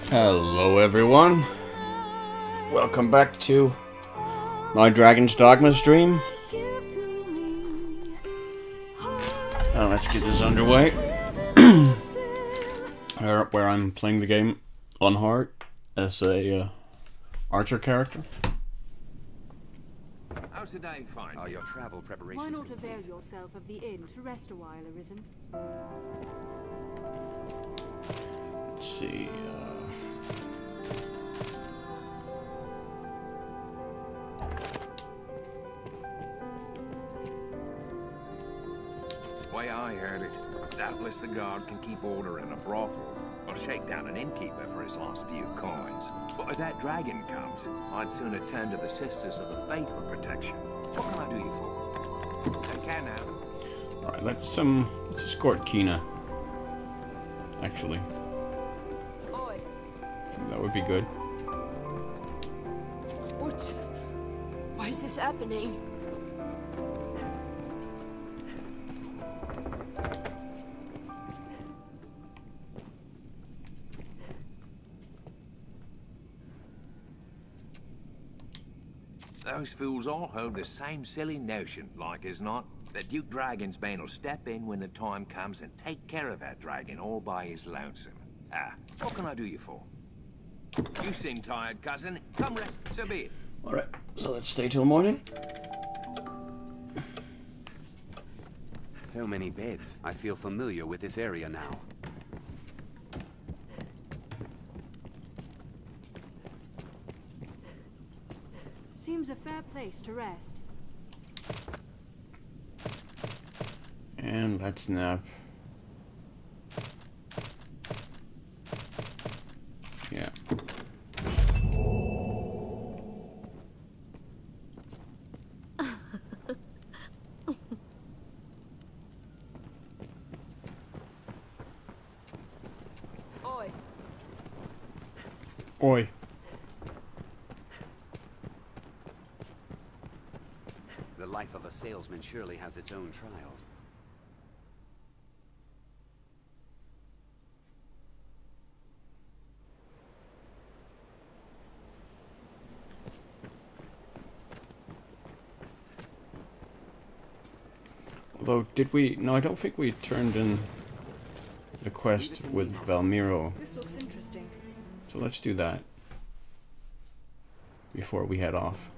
Hello everyone, welcome back to my Dragon's Dogma stream. Now let's get this underway, where I'm playing the game on hard as a archer character. How's the day fine? Are your travel preparations Why not complete? avail yourself of the inn to rest a while, Arisen? Let's see, Way I heard it, doubtless the guard can keep order in a brothel, or shake down an innkeeper for his last few coins. But if that dragon comes, I'd sooner turn to the Sisters of the Faith for protection. What can I do you for? Take care now. alright, let's escort Kina, actually. Oi! I think that would be good. What? Why is this happening? Those fools all hold the same silly notion, like as not, that Duke Dragonsbane will step in when the time comes and take care of that dragon all by his lonesome. Ah, what can I do you for? You seem tired, cousin. Come rest, so be it. Alright, so let's stay till morning. So many beds. I feel familiar with this area now. Seems a fair place to rest. And let's nap. Yeah. Oi! Oi. The life of a salesman surely has its own trials. Although, did we... No, I don't think we turned in the quest with Valmiro. This looks interesting. So let's do that before we head off.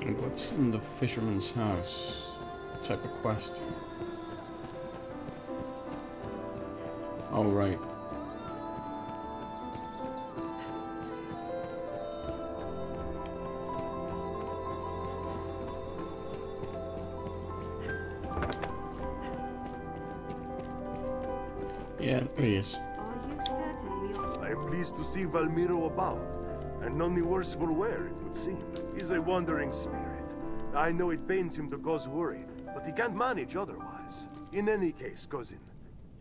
And what's in the fisherman's house? What type of quest? Oh, right. Yeah, there he is. Are you certain we are... I'm pleased to see Valmiro about, and none the worse for wear, it would seem. He's a wandering spirit. I know it pains him to cause worry, but he can't manage otherwise. In any case, cousin,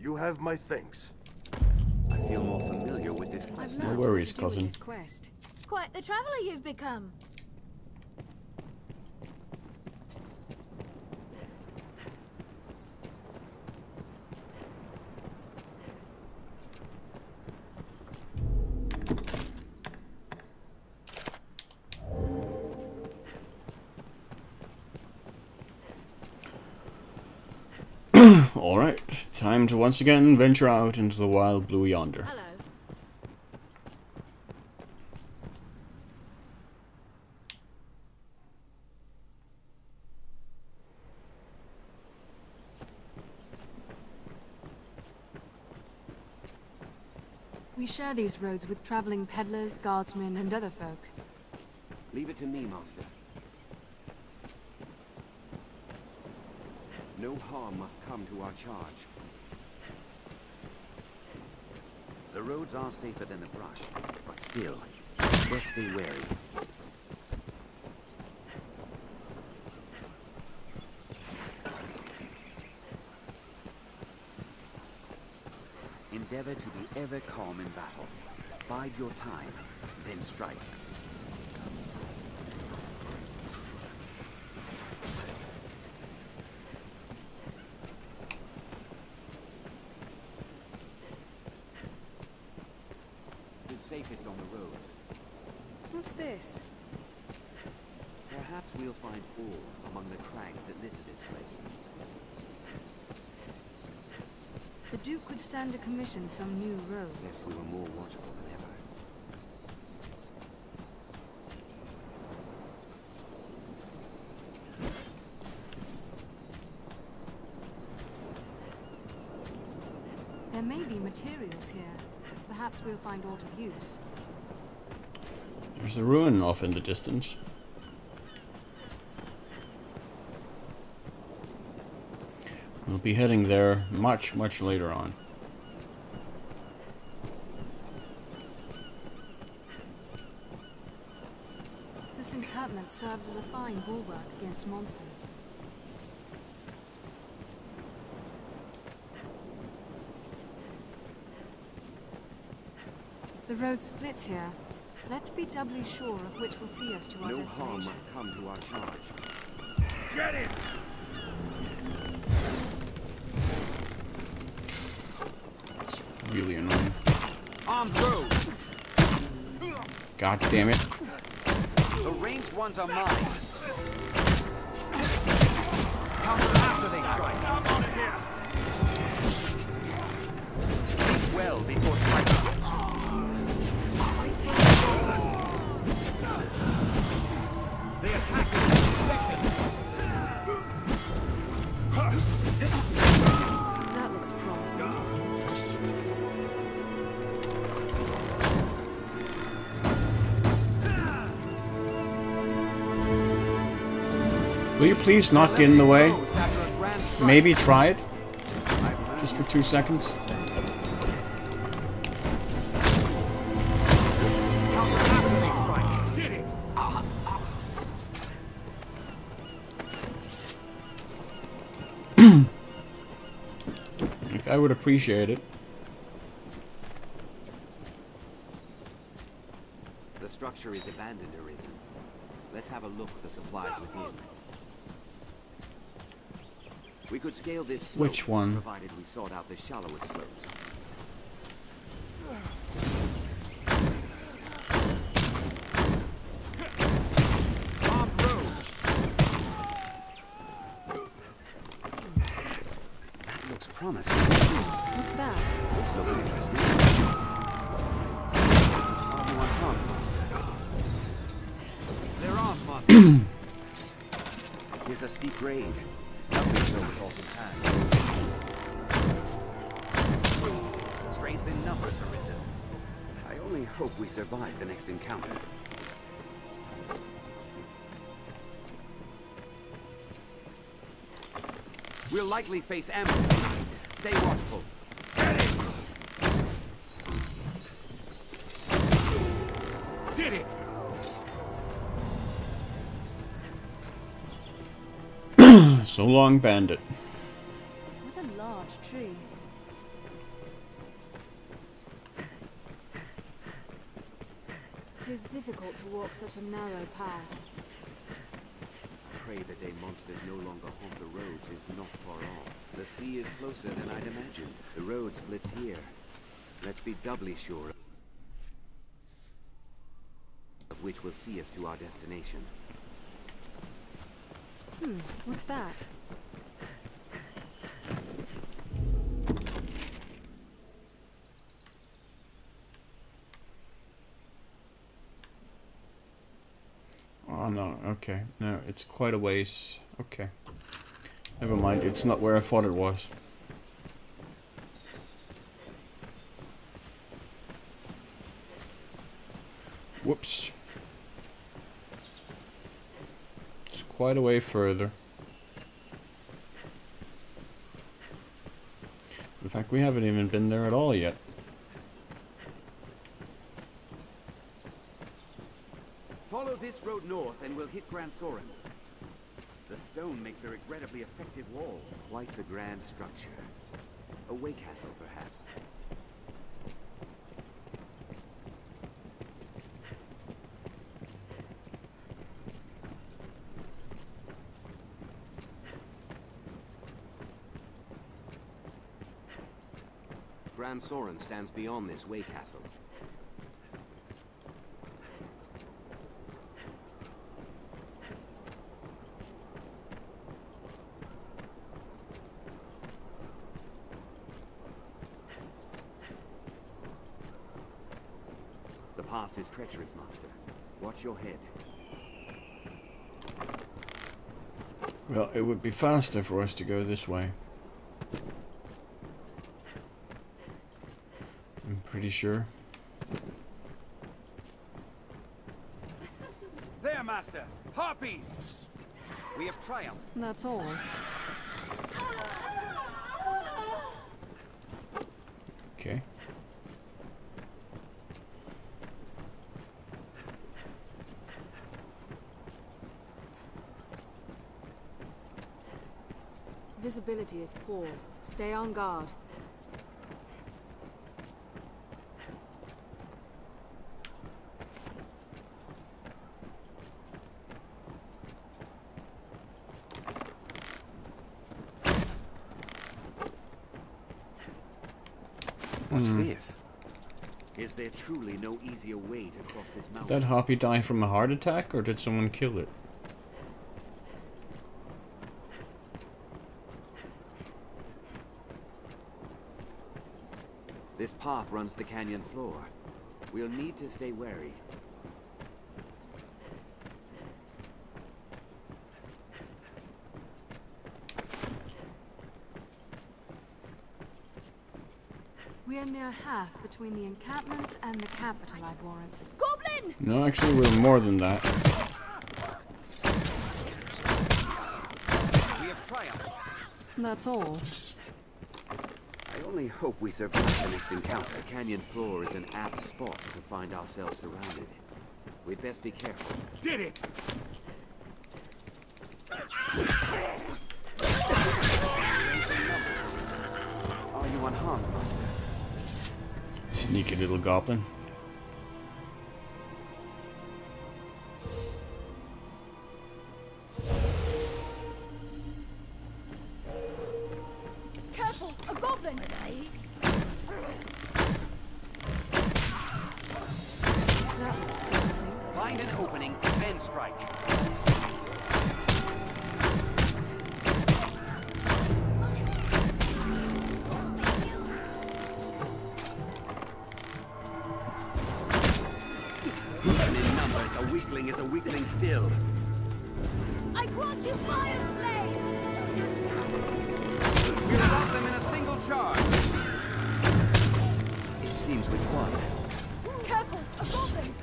you have my thanks. I feel more familiar with this I've place learned No what worries, to do with cousin. this quest. Quite the traveller you've become. Alright, time to once again venture out into the wild blue yonder. Hello. We share these roads with traveling peddlers, guardsmen, and other folk. Leave it to me, Master. No harm must come to our charge. The roads are safer than the brush, but still, best stay wary. never to be ever calm in battle. Bide your time, then strike. The safest on the roads. What's this? Perhaps we'll find ore among the crags that litter this place. The Duke could stand to commission some new road. Yes, we were more watchful than ever. There may be materials here. Perhaps we'll find aught of use. There's a ruin off in the distance. We'll be heading there much later on. This encampment serves as a fine bulwark against monsters. The road splits here. Let's be doubly sure of which will see us to our No destination. harm must come to our charge. Get it! It's really annoying. Armed road! God damn it. The ranged ones are mine. Counter after they strike. I'm out of here. Think well before striking. They attack in succession. That looks promising. Will you please not get in the way? Maybe try it? Just for 2 seconds? Like, I would appreciate it. The structure is abandoned, Arisen. Let's have a look for supplies within. We could scale this slope, Which one? provided we sought out the shallower slopes. Armed road. That looks promising. What's that? This looks interesting. Are you unharmed, Master? They're armed, Master. Here's a steep grade. Nothing so with Alton's hand. Strength in numbers, Arisen. I only hope we survive the next encounter. We'll likely face ambush. Stay watchful. Did it! So long, bandit. What a large tree. It is difficult to walk such a narrow path. Pray the day monsters no longer haunt the roads is not far off. The sea is closer than I'd imagined. The road splits here. Let's be doubly sure of which will see us to our destination. What's that? Oh no, okay. No, it's quite a ways. Okay. Never mind, it's not where I thought it was. Whoops. It's quite a way further. In fact, we haven't even been there at all yet. Follow this road north and we'll hit Grand Soren. The stone makes a regrettably effective wall. Quite the grand structure. A way castle, perhaps. Grand Soren stands beyond this way castle. The pass is treacherous, Master. Watch your head. Well, it would be faster for us to go this way. I'm pretty sure. There, Master! Harpies! We have triumphed. That's all. Okay. Visibility is poor. Stay on guard. What's this? Is there truly no easier way to cross this Did mountain? that harpy die from a heart attack, or did someone kill it? This path runs the canyon floor. We'll need to stay wary. We are near half between the encampment and the capital, I'd warrant. Goblin! No, actually, we're more than that. We have triumphed. That's all. I only hope we survive the next encounter. The canyon floor is an apt spot to find ourselves surrounded. We'd best be careful. Did it! Are you unharmed, Master? Sneaky little goblin. Careful! A goblin! That looks promising. Find an opening, then strike. Even in numbers, a weakling is a weakling still. I grant you fire's blaze! We'll rout them in a single charge. It seems we've won. Careful! A goblin!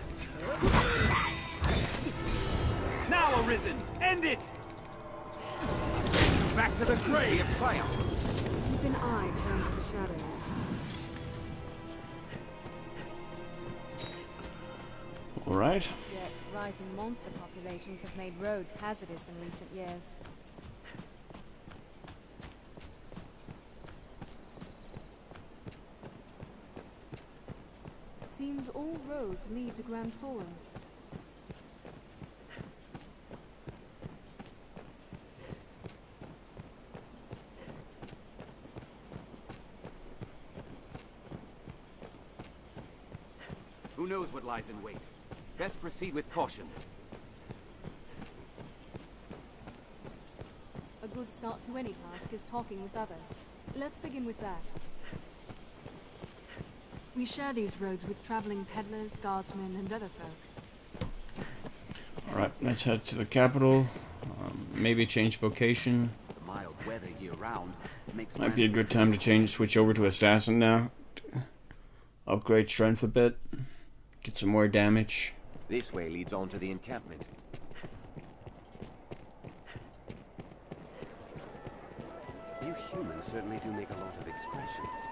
Now, Arisen! End it! Back to the grave of triumph! Keep an eye down to the shadows. Alright. Yet, rising monster populations have made roads hazardous in recent years. Seems all roads lead to Grand Soren. Who knows what lies in wait? Best proceed with caution. A good start to any task is talking with others. Let's begin with that. We share these roads with traveling peddlers, guardsmen, and other folk. Alright, let's head to the capital. Maybe change vocation. The mild weather year-round makes Might be a good time to switch over to assassin now. Upgrade strength a bit. Get some more damage. This way leads on to the encampment. You humans certainly do make a lot of expressions.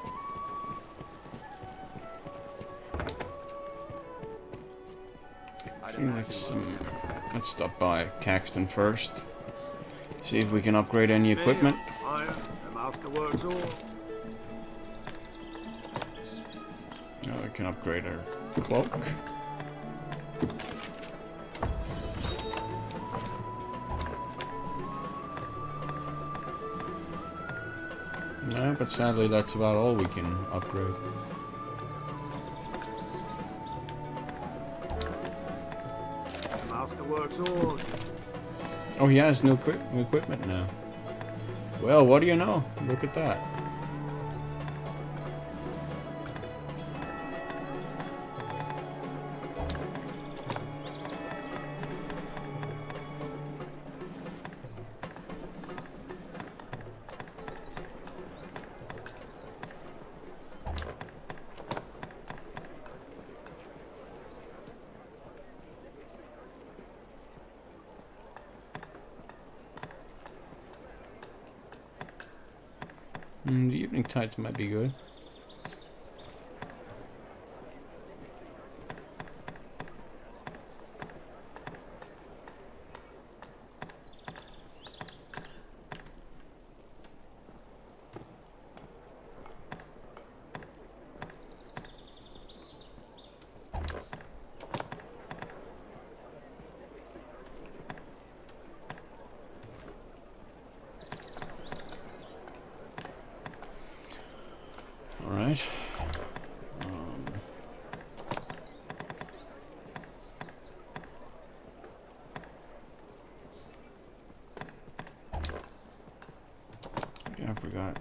Let's stop by Caxton first. See if we can upgrade any equipment. Iron, the master works all. Oh, we can upgrade our cloak. No, but But sadly, that's about all we can upgrade. Masterworks all. Oh, he has new equipment now. Well, what do you know? Look at that. The evening tides might be good. Alright. Yeah, I forgot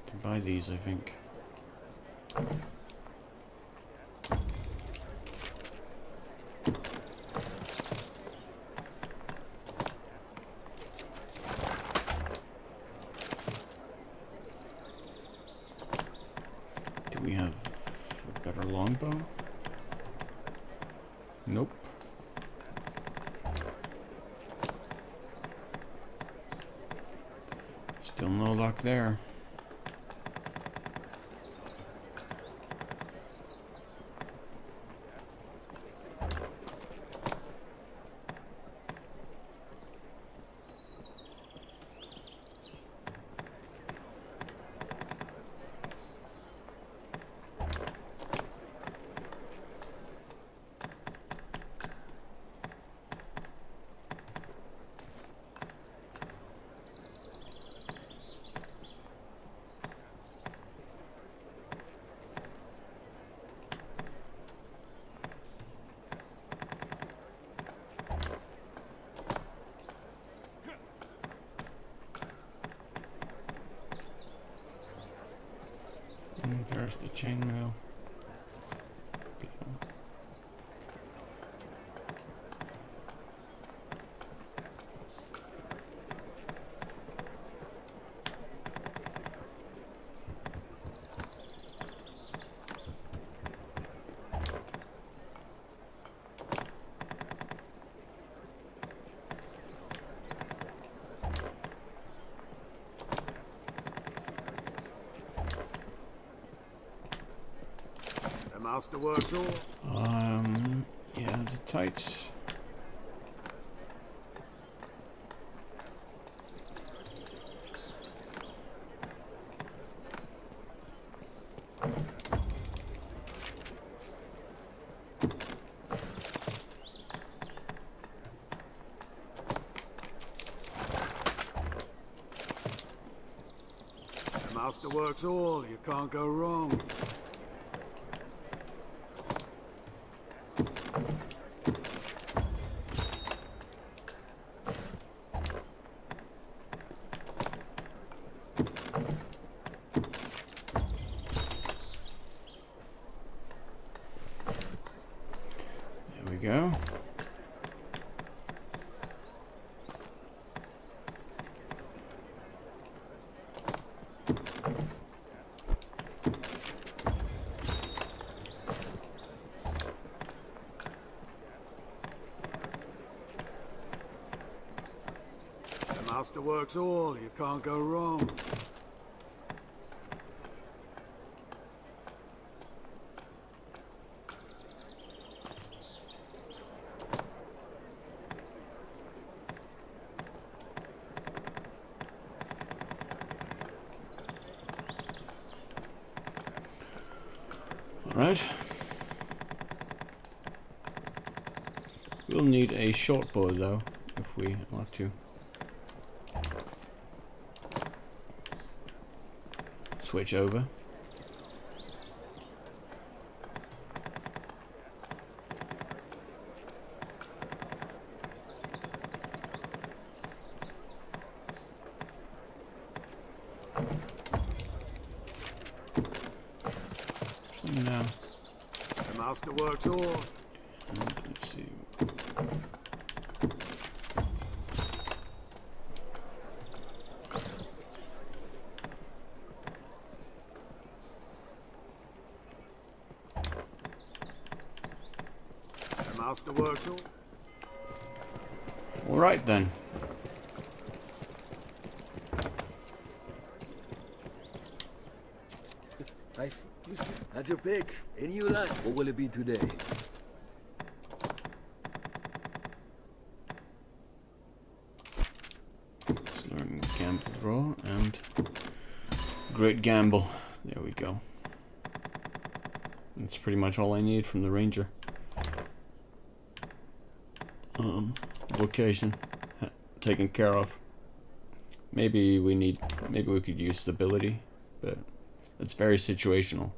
to buy these, I think. Do we have a better longbow? Nope. Still no luck there. There's the chainmail. Masterworks all. Yeah, the tights. Masterworks all. You can't go wrong. Go. The Masterworks all. You can't go wrong. Right. We'll need a short bow though, if we want to. switch over. Now. The master works all. Let's see. The master works all. All right then. Have your pick. Any you like. What will it be today? Let's learn gamble draw and great gamble. There we go. That's pretty much all I need from the ranger. Location taken care of. Maybe we could use stability, but it's very situational.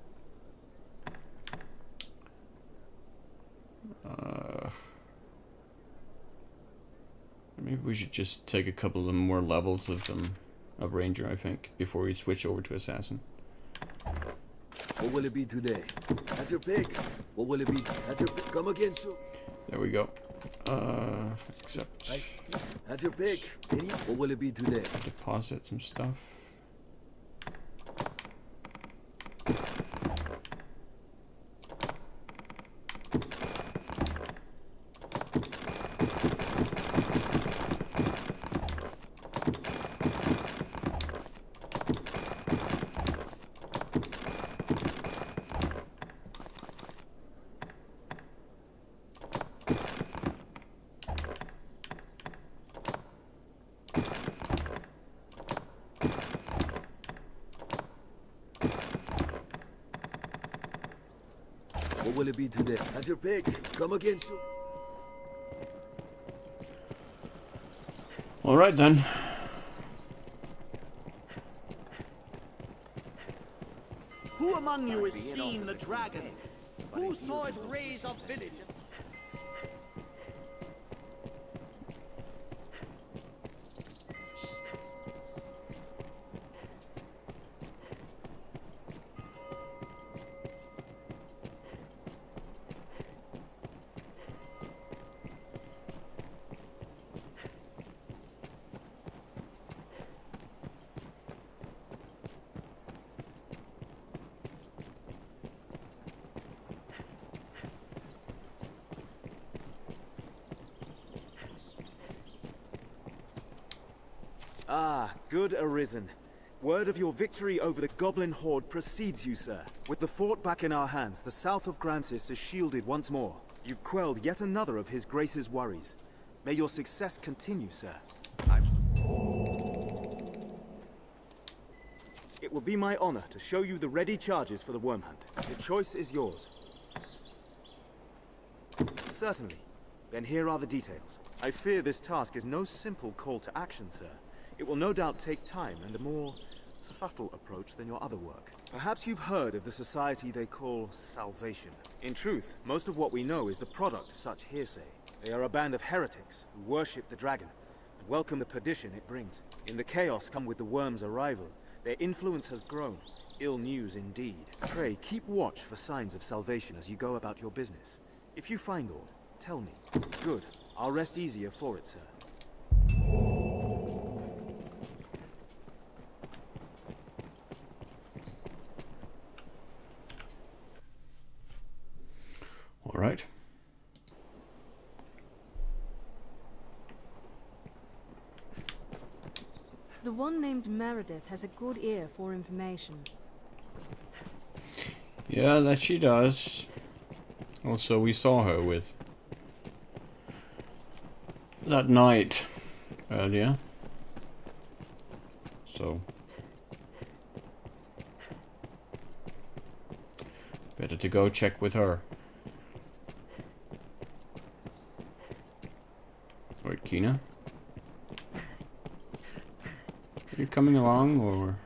Maybe we should just take a couple of more levels of ranger, I think, before we switch over to assassin. What will it be today? Have your pick. What will it be? Have your pick. Come again, so. There we go. Accept. Have your pick. Any. What will it be today? Deposit some stuff. What will it be today? Have your pick. Come again, so. All right then. Who among you has seen the dragon? Who saw it raise a village? Ah, good Arisen. Word of your victory over the goblin horde precedes you, sir. With the fort back in our hands, the south of Grancis is shielded once more. You've quelled yet another of His Grace's worries. May your success continue, sir. It will be my honor to show you the ready charges for the worm hunt. The choice is yours. Certainly. Then here are the details. I fear this task is no simple call to action, sir. It will no doubt take time and a more subtle approach than your other work. Perhaps you've heard of the society they call Salvation. In truth, most of what we know is the product of such hearsay. They are a band of heretics who worship the dragon and welcome the perdition it brings. In the chaos come with the worm's arrival, their influence has grown. Ill news indeed. Pray, keep watch for signs of salvation as you go about your business. If you find aught, tell me. Good. I'll rest easier for it, sir. All right. The one named Meredith has a good ear for information. Yeah, that she does. Also, we saw her with that knight earlier. So better to go check with her. Alright, Kina. Are you coming along, or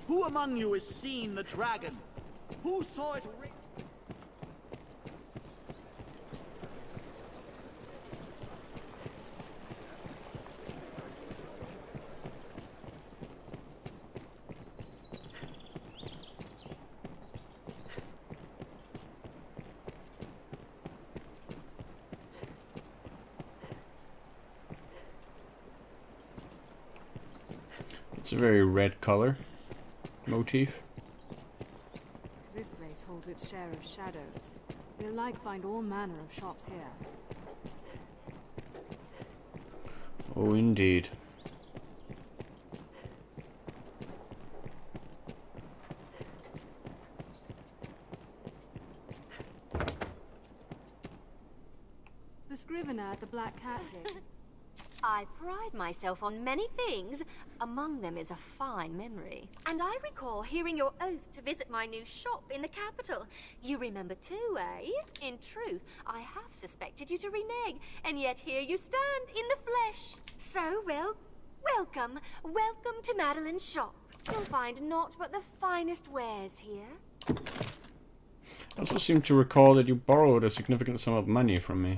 Who among you has seen the dragon? Who saw it? It's a very red color motif. This place holds its share of shadows. We'll like find all manner of shops here. Oh, indeed. The scrivener at the Black Cat here. I pride myself on many things. Among them is a fine memory. And I recall hearing your oath to visit my new shop in the capital. You remember too, eh? In truth, I have suspected you to renege, and yet here you stand in the flesh. So, well, welcome. Welcome to Madeline's shop. You'll find naught but the finest wares here. I also seem to recall that you borrowed a significant sum of money from me.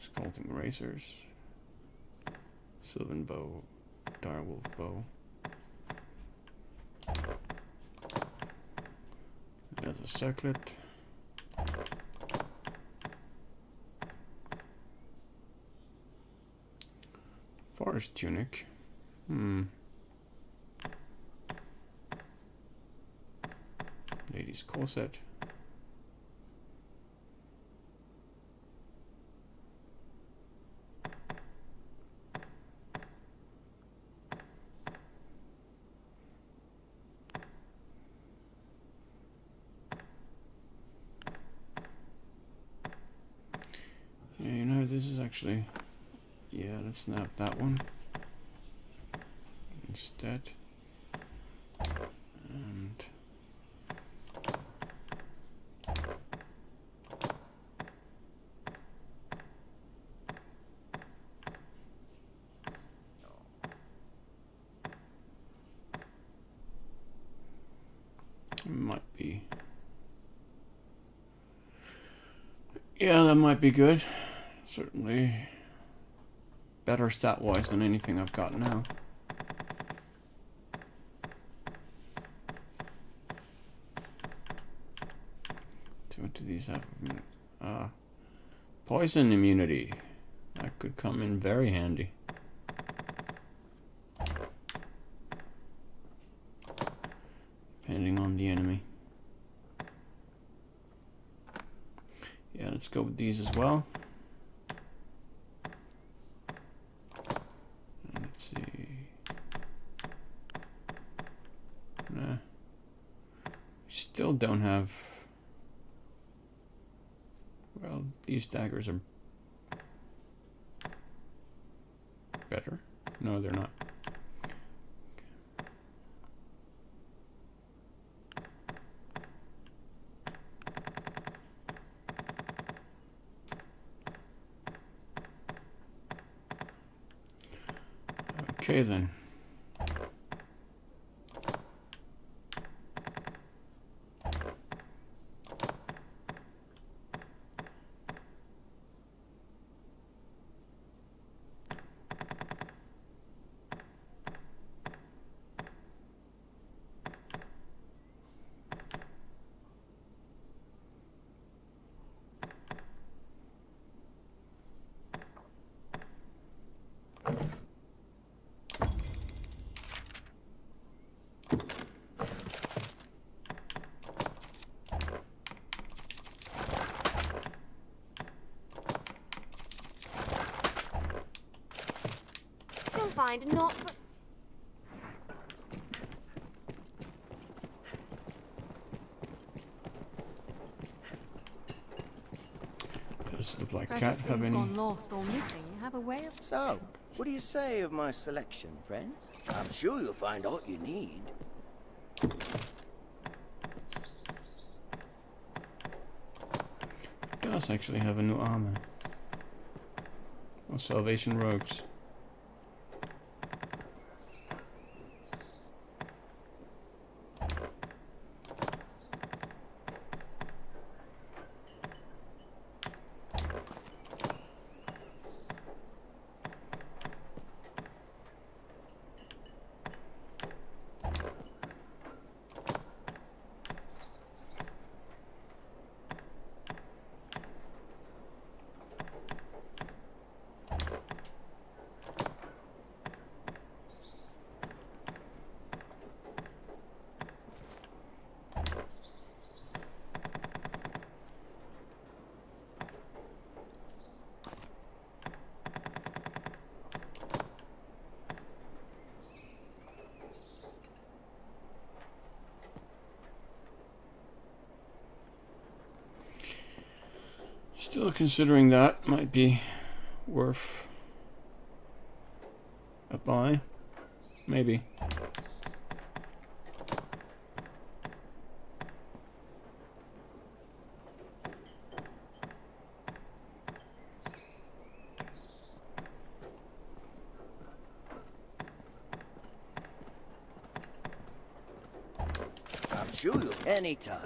Scalding razors, sylvan bow, direwolf bow, leather circlet, forest tunic. Ladies corset. Yeah, you know, this is actually... Yeah, let's snap that one instead. And... it might be... Yeah, that might be good. Certainly better stat-wise than anything I've got now. So what do these have? Poison immunity. That could come in very handy. Depending on the enemy. Yeah, let's go with these as well. Let's see. Nah. Still don't have... Well, these daggers are better. No, they're not. Okay then. Find not but... Does the Black Precious Cat have things any? gone lost or missing have a way of... So, what do you say of my selection, friend? I'm sure you'll find all you need. Does actually have a new armor. Or salvation robes. Still considering that might be worth a buy. Maybe. I'm sure you anytime.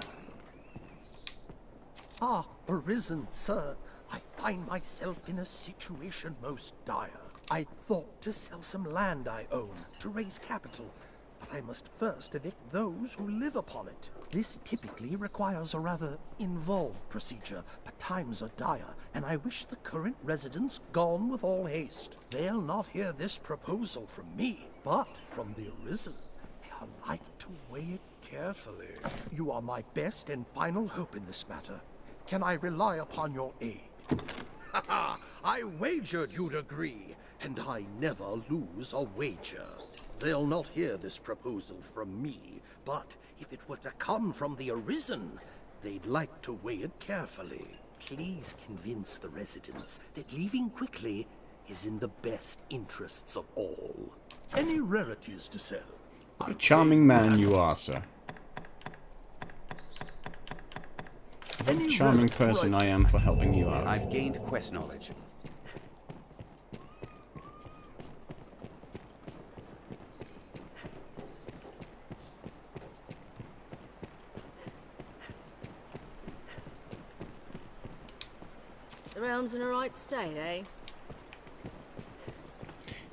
Ah, Arisen, sir. I find myself in a situation most dire. I thought to sell some land I own to raise capital, but I must first evict those who live upon it. This typically requires a rather involved procedure, but times are dire, and I wish the current residents gone with all haste. They'll not hear this proposal from me, but from the Arisen. They are like to weigh it carefully. You are my best and final hope in this matter. Can I rely upon your aid? Ha ha! I wagered you'd agree, and I never lose a wager. They'll not hear this proposal from me, but if it were to come from the Arisen, they'd like to weigh it carefully. Please convince the residents that leaving quickly is in the best interests of all. Any rarities to sell? What a charming man you are, sir. What a charming person I am for helping you out. I've gained quest knowledge. The realm's in a right state, eh?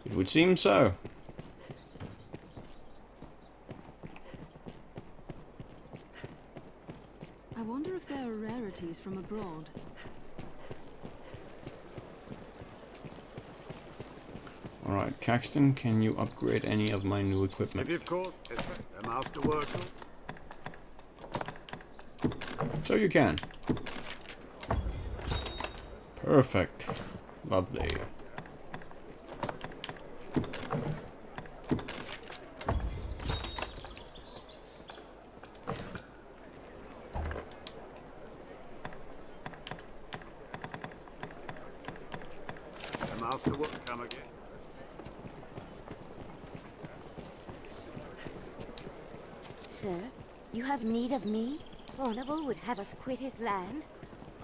It would seem so. I wonder if there are rarities from abroad. Alright, Caxton, can you upgrade any of my new equipment? If of course, the master works on. So you can. Perfect. Lovely. The master will come again. Sir, you have need of me? Fornival would have us quit his land?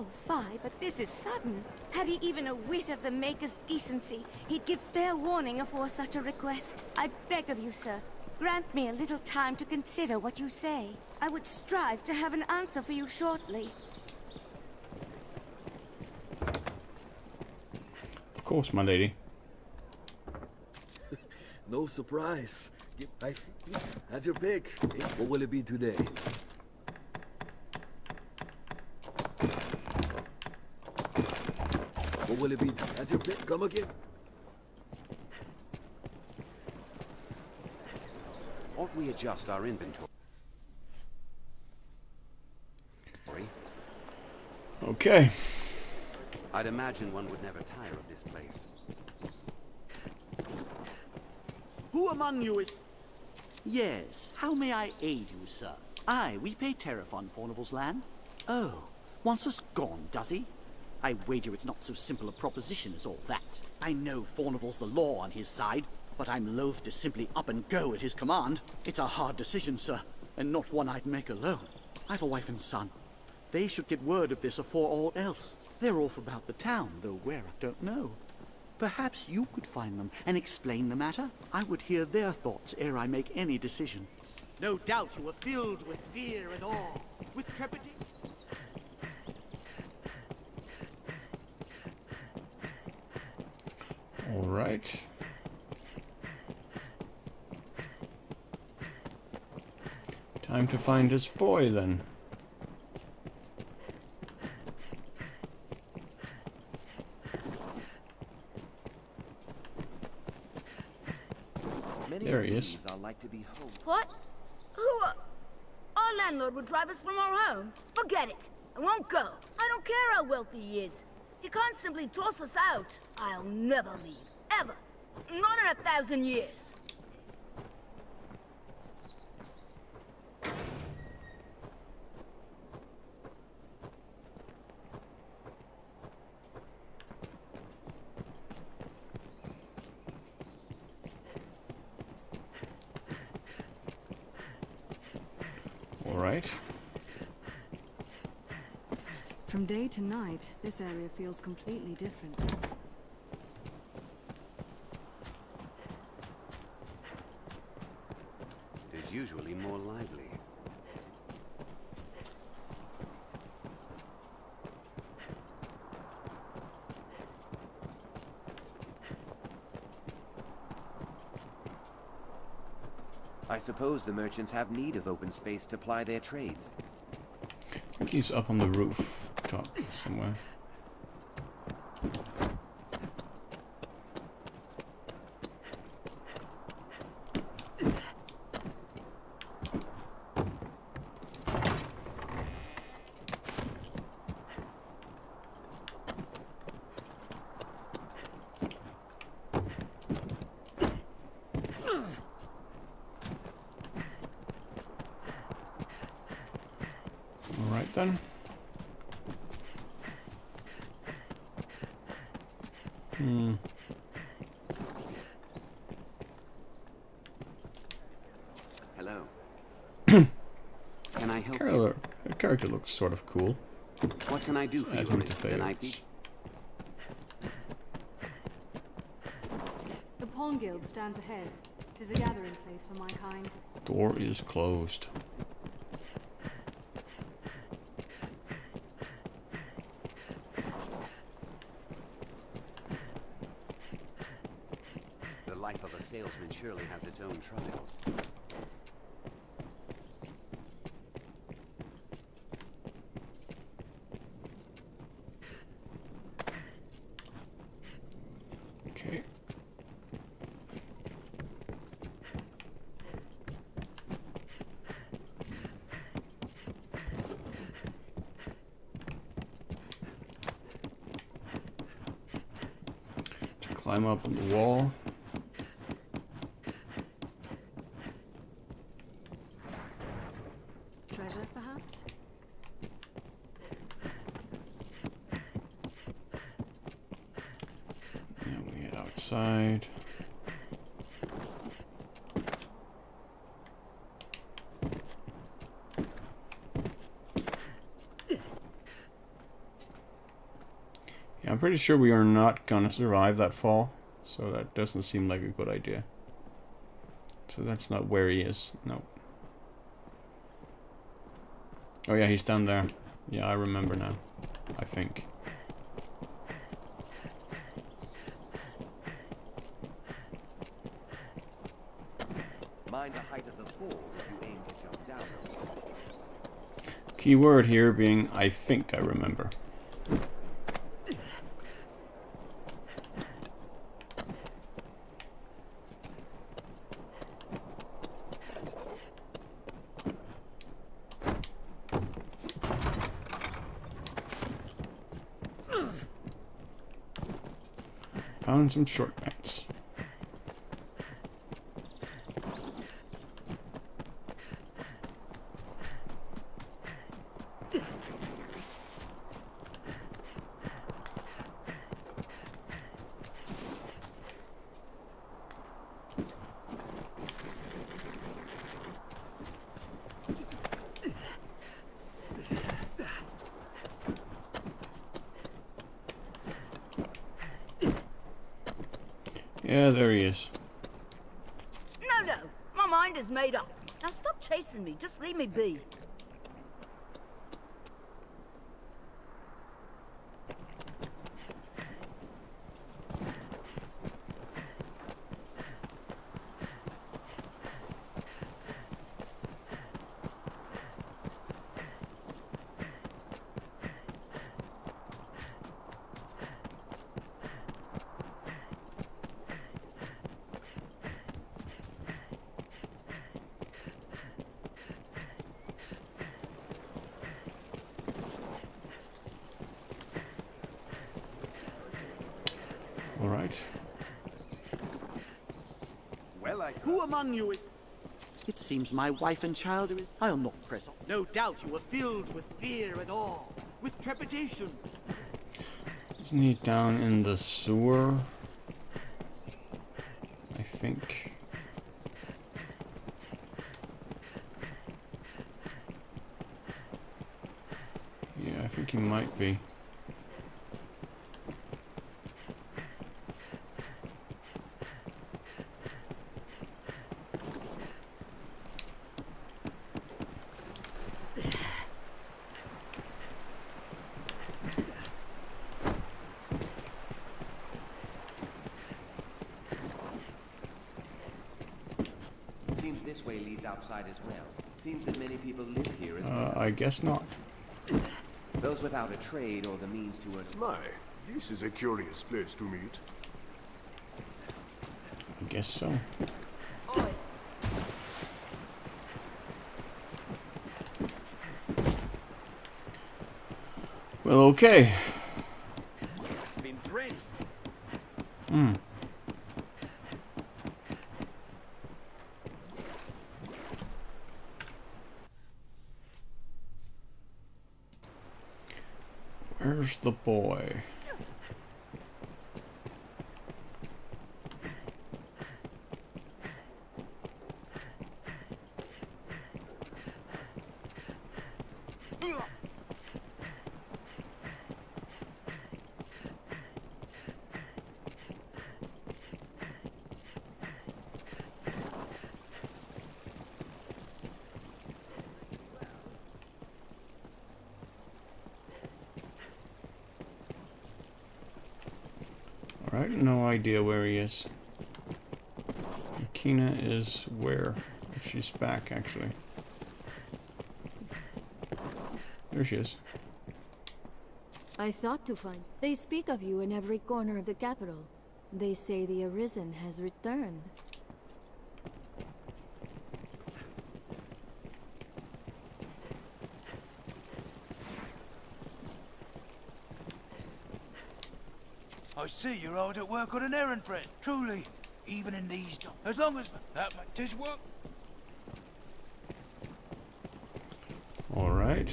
Oh, fie, but this is sudden. Had he even a whit of the Maker's decency, he'd give fair warning afore such a request. I beg of you, sir, grant me a little time to consider what you say. I would strive to have an answer for you shortly. Of course, my lady. No surprise. Have your pick. What will it be today? What will it be? Have your pick. Come again. Ought we adjust our inventory? Okay. I'd imagine one would never tire of this place. Who among you is... Yes, how may I aid you, sir? Aye, we pay tariff on Fornival's land. Oh, wants us gone, does he? I wager it's not so simple a proposition as all that. I know Fornival's the law on his side, but I'm loath to simply up and go at his command. It's a hard decision, sir, and not one I'd make alone. I've a wife and son. They should get word of this afore all else. They're off about the town, though where I don't know. Perhaps you could find them and explain the matter. I would hear their thoughts ere I make any decision. No doubt you were filled with fear and awe, with trepidation. All right. Time to find his boy, then. There he is. What? Our landlord would drive us from our home? Forget it. I won't go. I don't care how wealthy he is. He can't simply toss us out. I'll never leave. Ever. Not in 1,000 years. Right. From day to night, this area feels completely different. It is usually more lively. I suppose the merchants have need of open space to ply their trades. I think he's up on the roof top somewhere. Then. Hello. Can I help you? The character looks sort of cool. What can I do for you, Arisen? The Pawn Guild stands ahead. 'Tis a gathering place for my kind. Door is closed. Salesman surely has its own trials. Okay. To climb up on the wall. Perhaps? Now we get outside. Yeah, I'm pretty sure we are not gonna survive that fall, so that doesn't seem like a good idea. So that's not where he is. No. Oh yeah, he's down there. Yeah, I remember now. I think. Mind the height of the fall if you aim to jump down. Key word here being I think I remember. Found some shortcuts. Yeah, there he is. No, my mind is made up. Now stop chasing me, just leave me be. All right. Well, who among you is... It seems my wife and child are... I'll not press on. No doubt you are filled with fear and awe, with trepidation. Isn't he down in the sewer? I think. Yeah, I think he might be. Seems this way leads outside as well. Seems that many people live here as well. I guess not. Those without a trade or the means to a... My, this is a curious place to meet. I guess so. Well, okay. Been drenched. Hmm. Where's the boy? Alright, no idea where he is. Kina is where? She's back, actually. There she is. I thought to find. They speak of you in every corner of the capital. They say the Arisen has returned. I see you're hard at work on an errand, friend. Truly, even in these times. As long as that tis work. All right.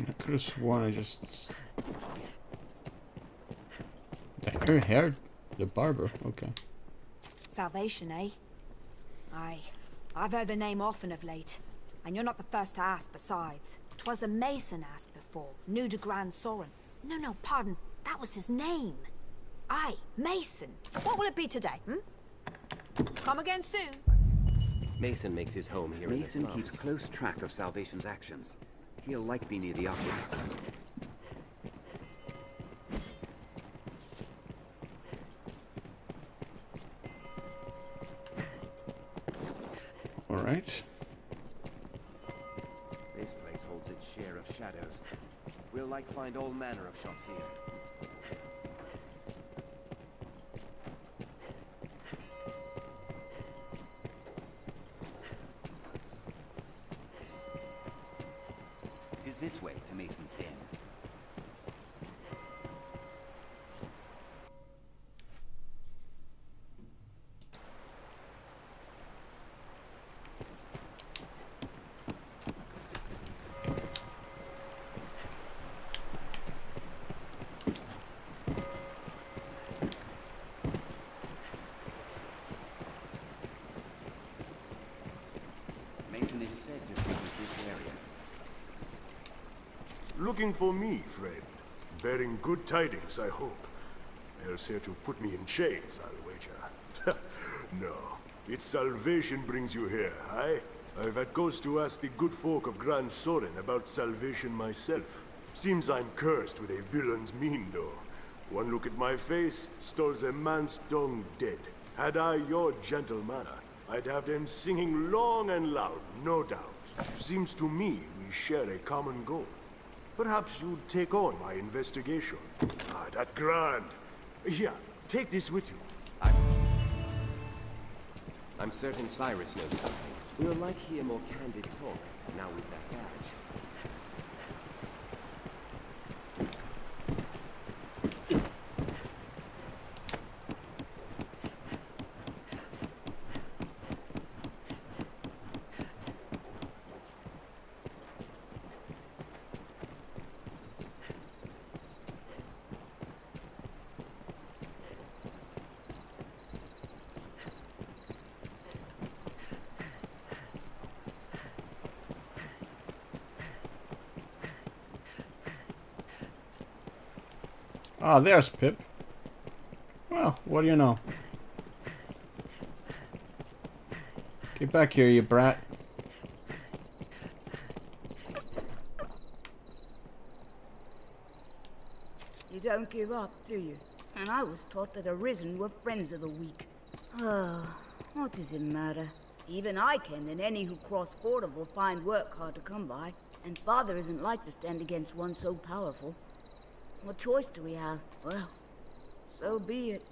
I could have sworn I just... Her hair, the barber, okay. Salvation, eh? Aye. I've heard the name often of late. And you're not the first to ask besides. 'Twas a mason asked before, new to Grand Soren. No, pardon. That was his name. Aye, Mason. What will it be today, Come again soon. Mason makes his home here. Mason in the slums. keeps close track of Salvation's actions. He'll like be near the aqueduct. All right. This place holds its share of shadows. We'll like find all manner of shops here. It is this way to Mason's Den. Looking for me, friend. Bearing good tidings, I hope. Else here to put me in chains, I'll wager. No, it's salvation brings you here, aye? I've had cause to ask the good folk of Gran Soren about salvation myself. Seems I'm cursed with a villain's mien, though. One look at my face, stalls a man's tongue dead. Had I your gentle manner, I'd have them singing long and loud, no doubt. Seems to me we share a common goal. Perhaps you'd take on my investigation. Ah, that's grand. Here, take this with you. I'm certain Cyrus knows something. We'll like hear more candid talk, now with that badge. Ah, there's Pip. Well, what do you know? Get back here, you brat. You don't give up, do you? And I was taught that Arisen were friends of the weak. Oh, what does it matter? Even I can, and any who cross Fordham will find work hard to come by. And Father isn't like to stand against one so powerful. What choice do we have? Well, so be it.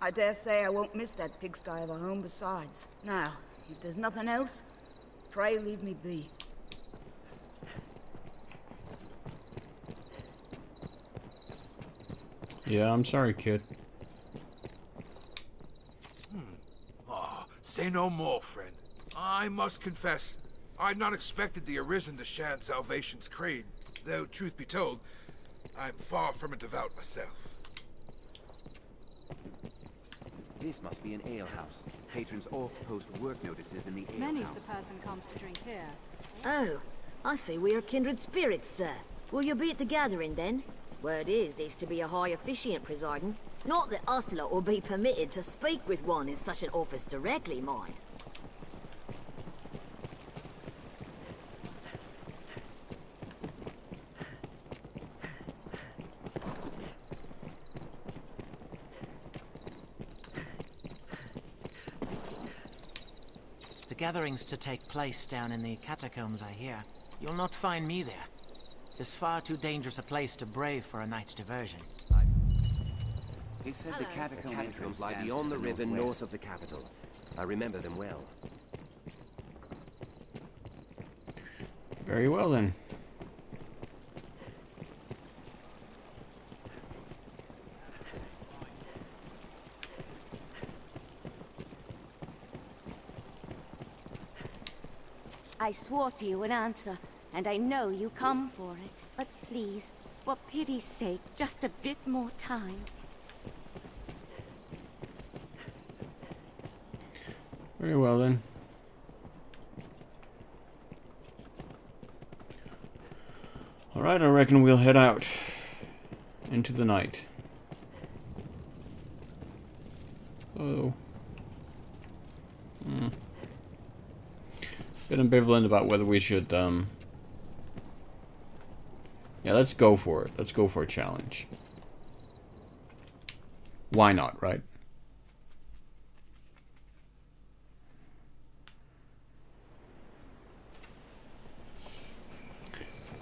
I dare say I won't miss that pigsty of a home besides. Now, if there's nothing else, pray leave me be. Yeah, I'm sorry, kid. Oh, say no more, friend. I must confess, I'd not expected the Arisen to share in Salvation's creed, though, truth be told, I'm far from a devout myself. This must be an alehouse. Patrons oft post work notices in the alehouse. Many's the person comes to drink here. Oh, I see we are kindred spirits, sir. Will you be at the gathering, then? Word is there's to be a high officiant presiding. Not that us lot will be permitted to speak with one in such an office directly, mind. The gathering's to take place down in the catacombs, I hear. You'll not find me there. It's far too dangerous a place to brave for a night's diversion. He said the catacombs lie beyond the river north of the capital. I remember them well. Very well, then. I swore to you an answer, and I know you come for it. But please, for pity's sake, just a bit more time. Very well, then. Alright, I reckon we'll head out into the night. Oh. Bit ambivalent about whether we should, yeah, let's go for it. Let's go for a challenge. Why not, right?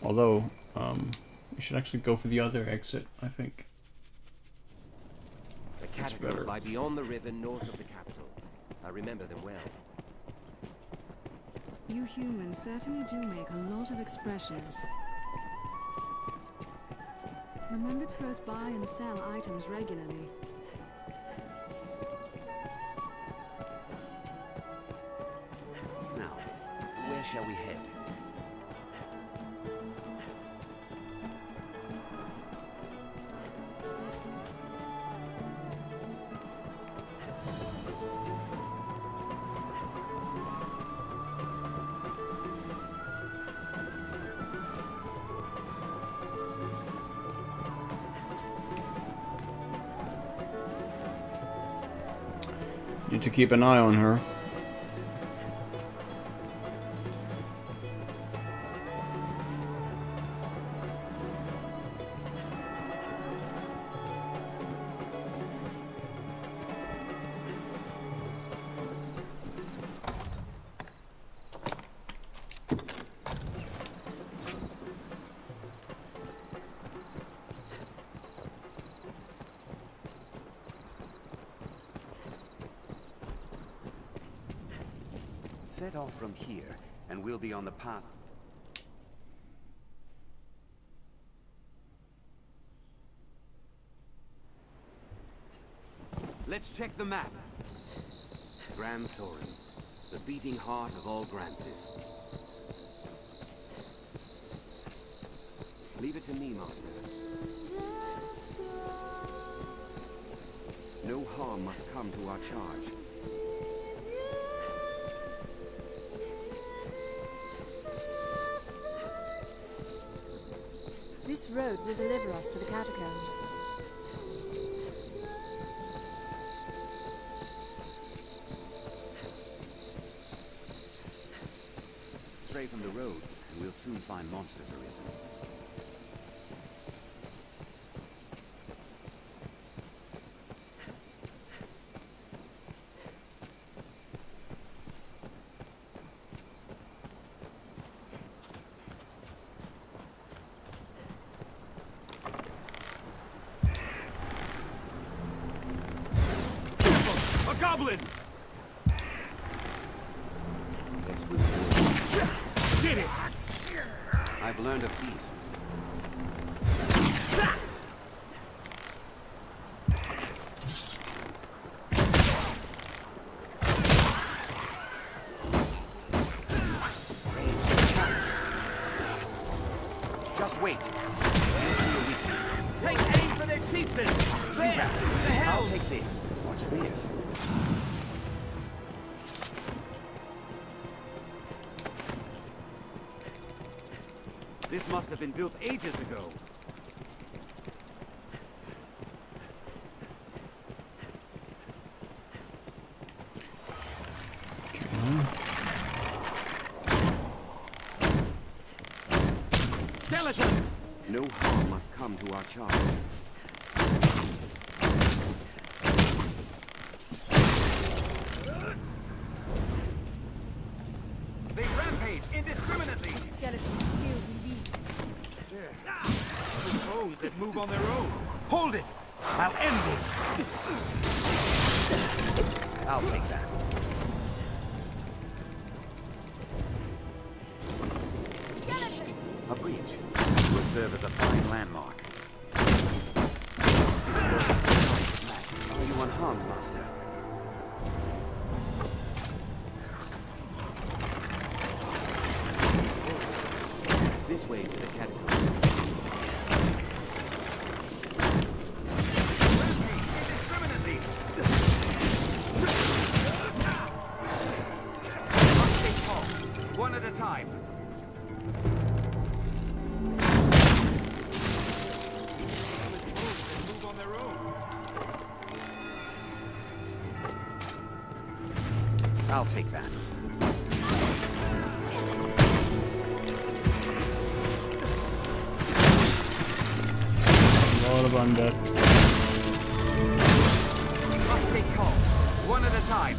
Although, we should actually go for the other exit, I think. The catacombs lie beyond the river north of the capital. I remember them well. You humans certainly do make a lot of expressions. Remember to both buy and sell items regularly. Now, where shall we head? Need to keep an eye on her. Set off from here, and we'll be on the path. Let's check the map. Grand Soren, the beating heart of all Grances. Leave it to me, Master. No harm must come to our charge. This road will deliver us to the catacombs. Stray from the roads, and we'll soon find monsters arisen. Goblin! Yes, we will. Did it! I've learned of beasts. Just wait. You'll see a weakness. Take aim for their chieftain! There! The hell! I'll take this. Watch this. This must have been built ages ago. Skeleton! No harm must come to our charge. They rampage indiscriminately! Skeleton skilled indeed. Bones that move on their own. Hold it! I'll end this! I'll take that. Skeleton! A breach will serve as a fine landmark. Are you unharmed, Master? This way to the catacombs. Indiscriminately! One at a time. Move on their own. I'll take that. A lot of undead. Must stay calm. One at a time.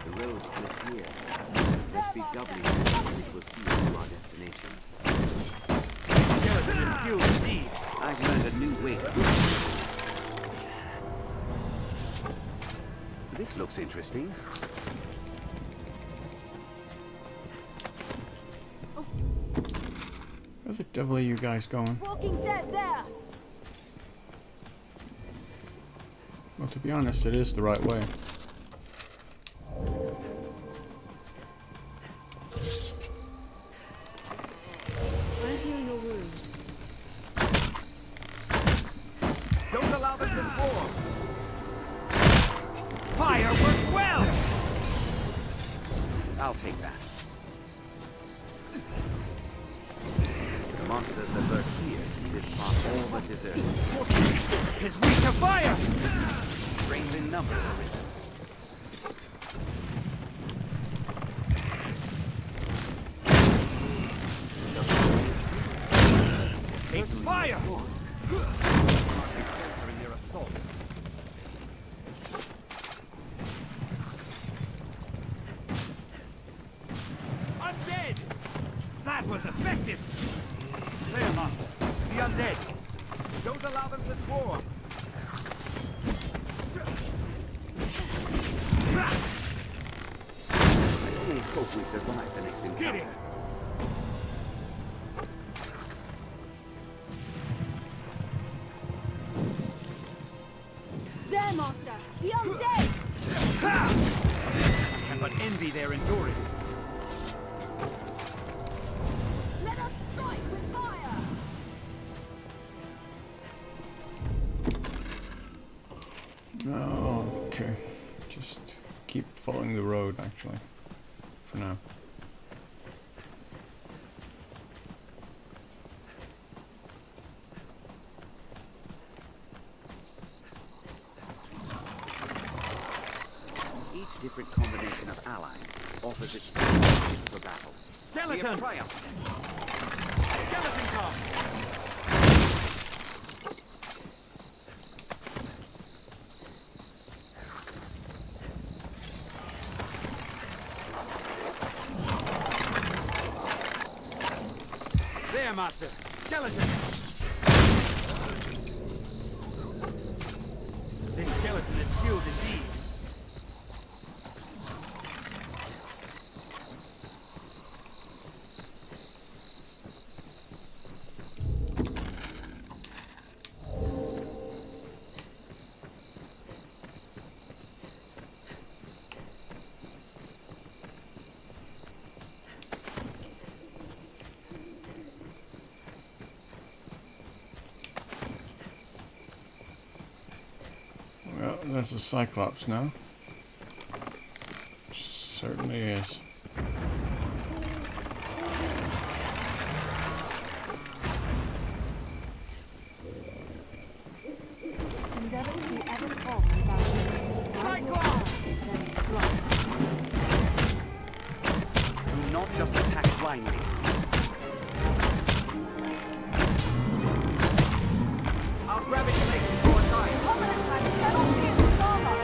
The road splits here. Let's be doubly sure which will see us to our destination. Skeleton is skilled indeed. I've learned a new way to... This looks interesting. Where the devil are you guys going? Walking dead there! Well, to be honest, it is the right way. I'll heal your wounds. Don't allow them to swarm. Fire works well! I'll take that. The monsters that lurk here this part all but deserted. Tis weak to fire! Strength in numbers, Arisen. It's fire! Entering their assault. Undead! That was effective! There, Master. The undead. Don't allow them to swarm. I only hope we survive the next encounter. Get it! There, Master! The undead! Can but envy their endurance. Let us strike with fire! Okay. Just keep following the road, actually. For now. Each different combination of allies offers its own tactics for battle. Skeleton! We have triumphed. Skeleton comes! There, Master! Skeleton! This skeleton is skilled indeed. Well, that's a Cyclops now. Certainly is. Endeavor to be ever calm without Cyclops! Do not just attack blindly. I'll grab its leg before it's time. Common attacks cannot pierce its armor!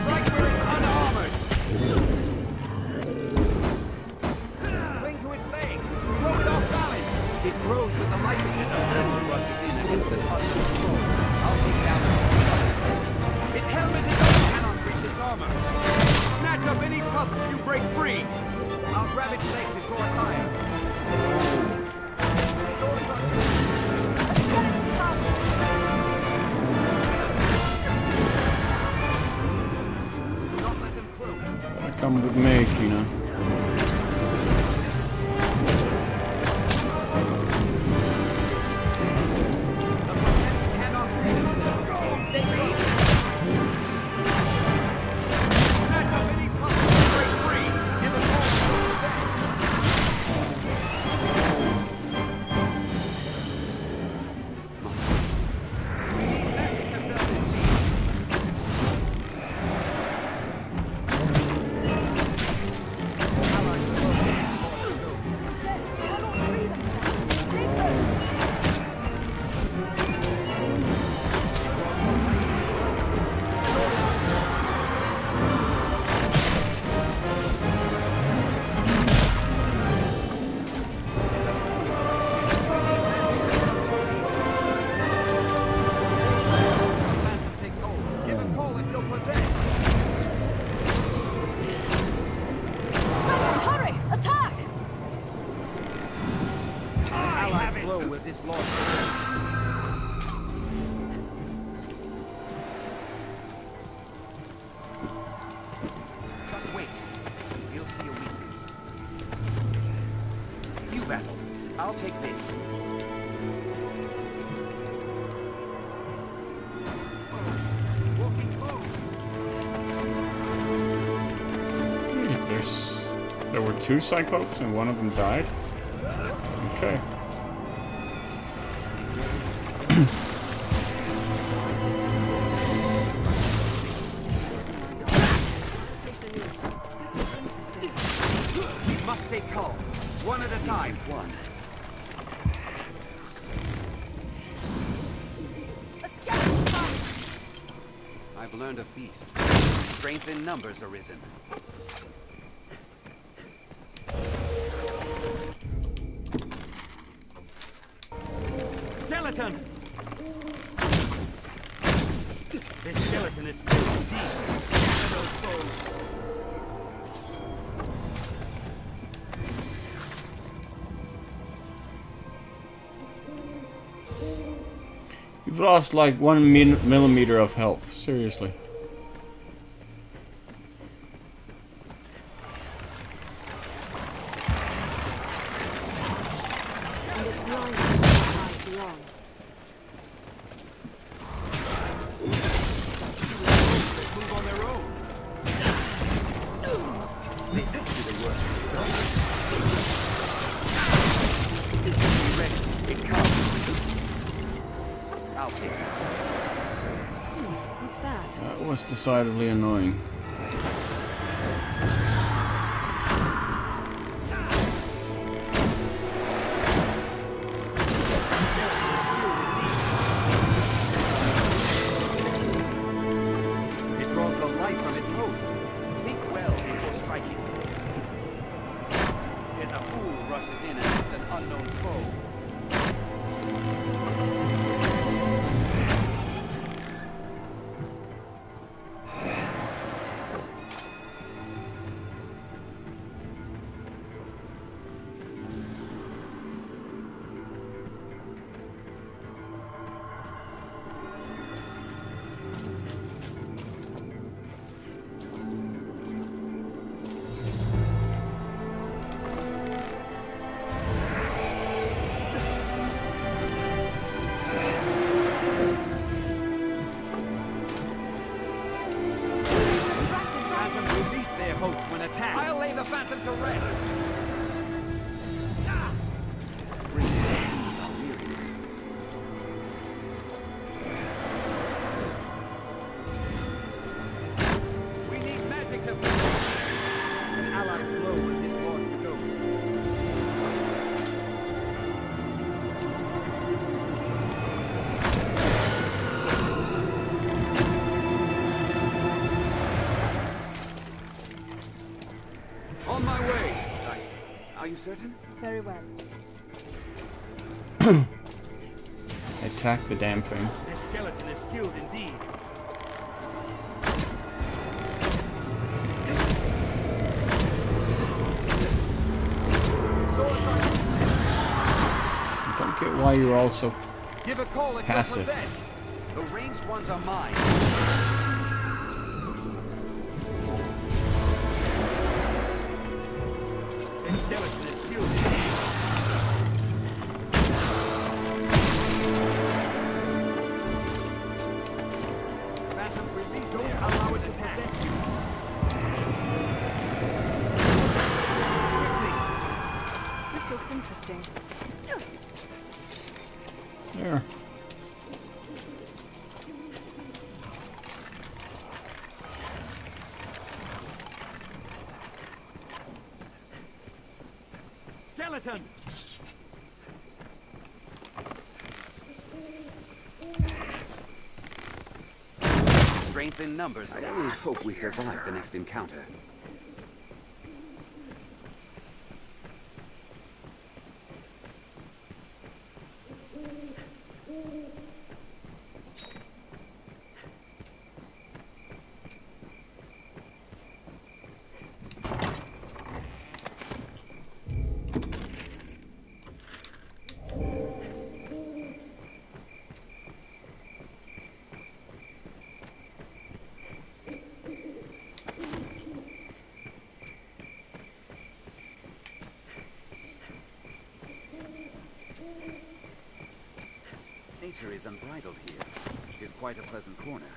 Strike where it's unarmored! Cling to its leg! Throw it off balance! It grows with the lightning as a hurdle rushes in against the constant foe. I'll take down the Its helmet is up! Cannot reach its armor! Snatch up any tusks you break free! I'll grab its leg to draw its ire. Swords on you! A skeleton comes! Do not let them close! Gotta come with me, Kina. The possessed cannot free themselves! Stay close! Snatch up any tusks you break free! Give us all the possessed! Possessed cannot free themselves! Stay close! Phantom takes hold. Give a call if you're possessed! Someone hurry! Attack! Allied blow will dislodge the Just wait. You'll see a weakness. You battle. I'll take this. walking bones! Hey, there's There were 2 Cyclopes and one of them died? Okay. We must stay calm. One at a time. One. I've learned of beasts. Strength in numbers, Arisen. Skeleton! This skeleton is skilled indeed. Those foes. You've lost like 1 millimeter of health. Seriously. And it blinds us to the eyes beyond. Move on their own. This must be the work. Be ready. It comes. I'll take it. What's that? That was decidedly annoying. It draws the life from its host. Think well before striking. Tis a fool rushes in against an unknown foe. Phantoms release their hosts when attacked. I'll lay the phantom to rest. This spring ends our weariness. We need magic to an ally's blow will dislodge the ghost. On my way. Are you certain? Very well. Attack the damn thing. This skeleton is skilled indeed. I don't get why you're all so Give a call if passive. you're possessed. The ranged ones are mine. This skeleton is skilled indeed. Phantoms release. Don't allow it to possess you. This looks interesting. There. Skeleton! Strength in numbers. I only hope we survive the next encounter. Nature is unbridled here. It is quite a pleasant corner.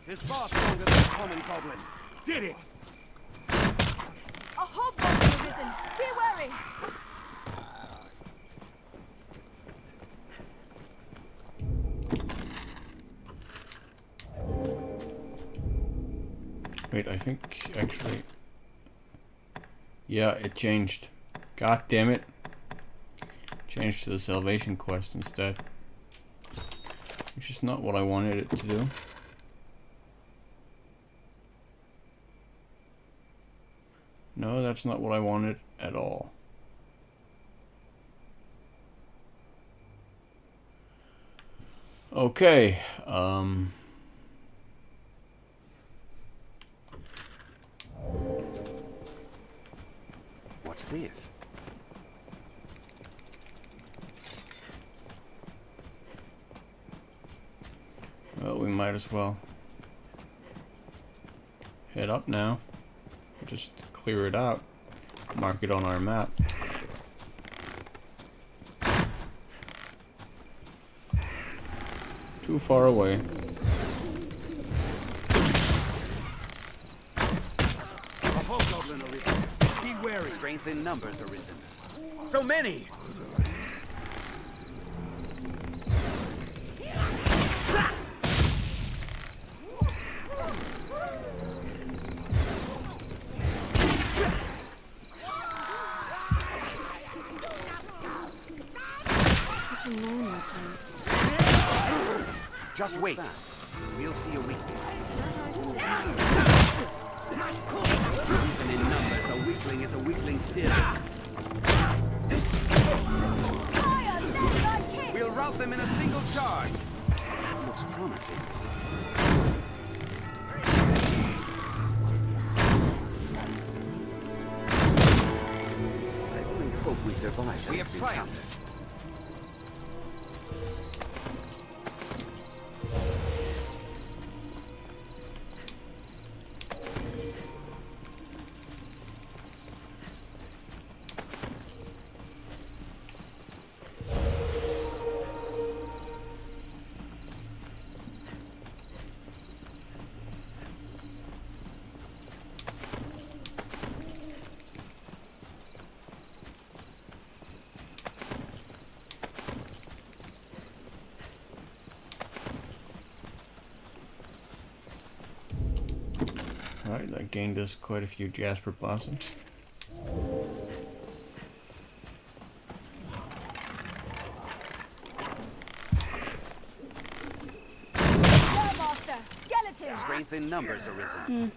is far stronger than a common goblin. Did it! A hobgoblin arisen! Be wary! Wait, I think actually... Yeah, it changed. God damn it. Changed to the salvation quest instead. Which is not what I wanted it to do. No, that's not what I wanted at all. Okay, What's this? well, we might as well head up now. Just clear it out. Mark it on our map. Too far away. A hobgoblin arisen. Be wary. Strength in numbers arisen. So many! Such a lonely place. Just wait. We'll see a weakness. Even in numbers, a weakling is a weakling still. We'll rout them in a single charge. That looks promising. I only hope we survive. We have triumphed. Alright, that gained us quite a few Jasper Blossoms. Master, skeletons! Strength in numbers arisen.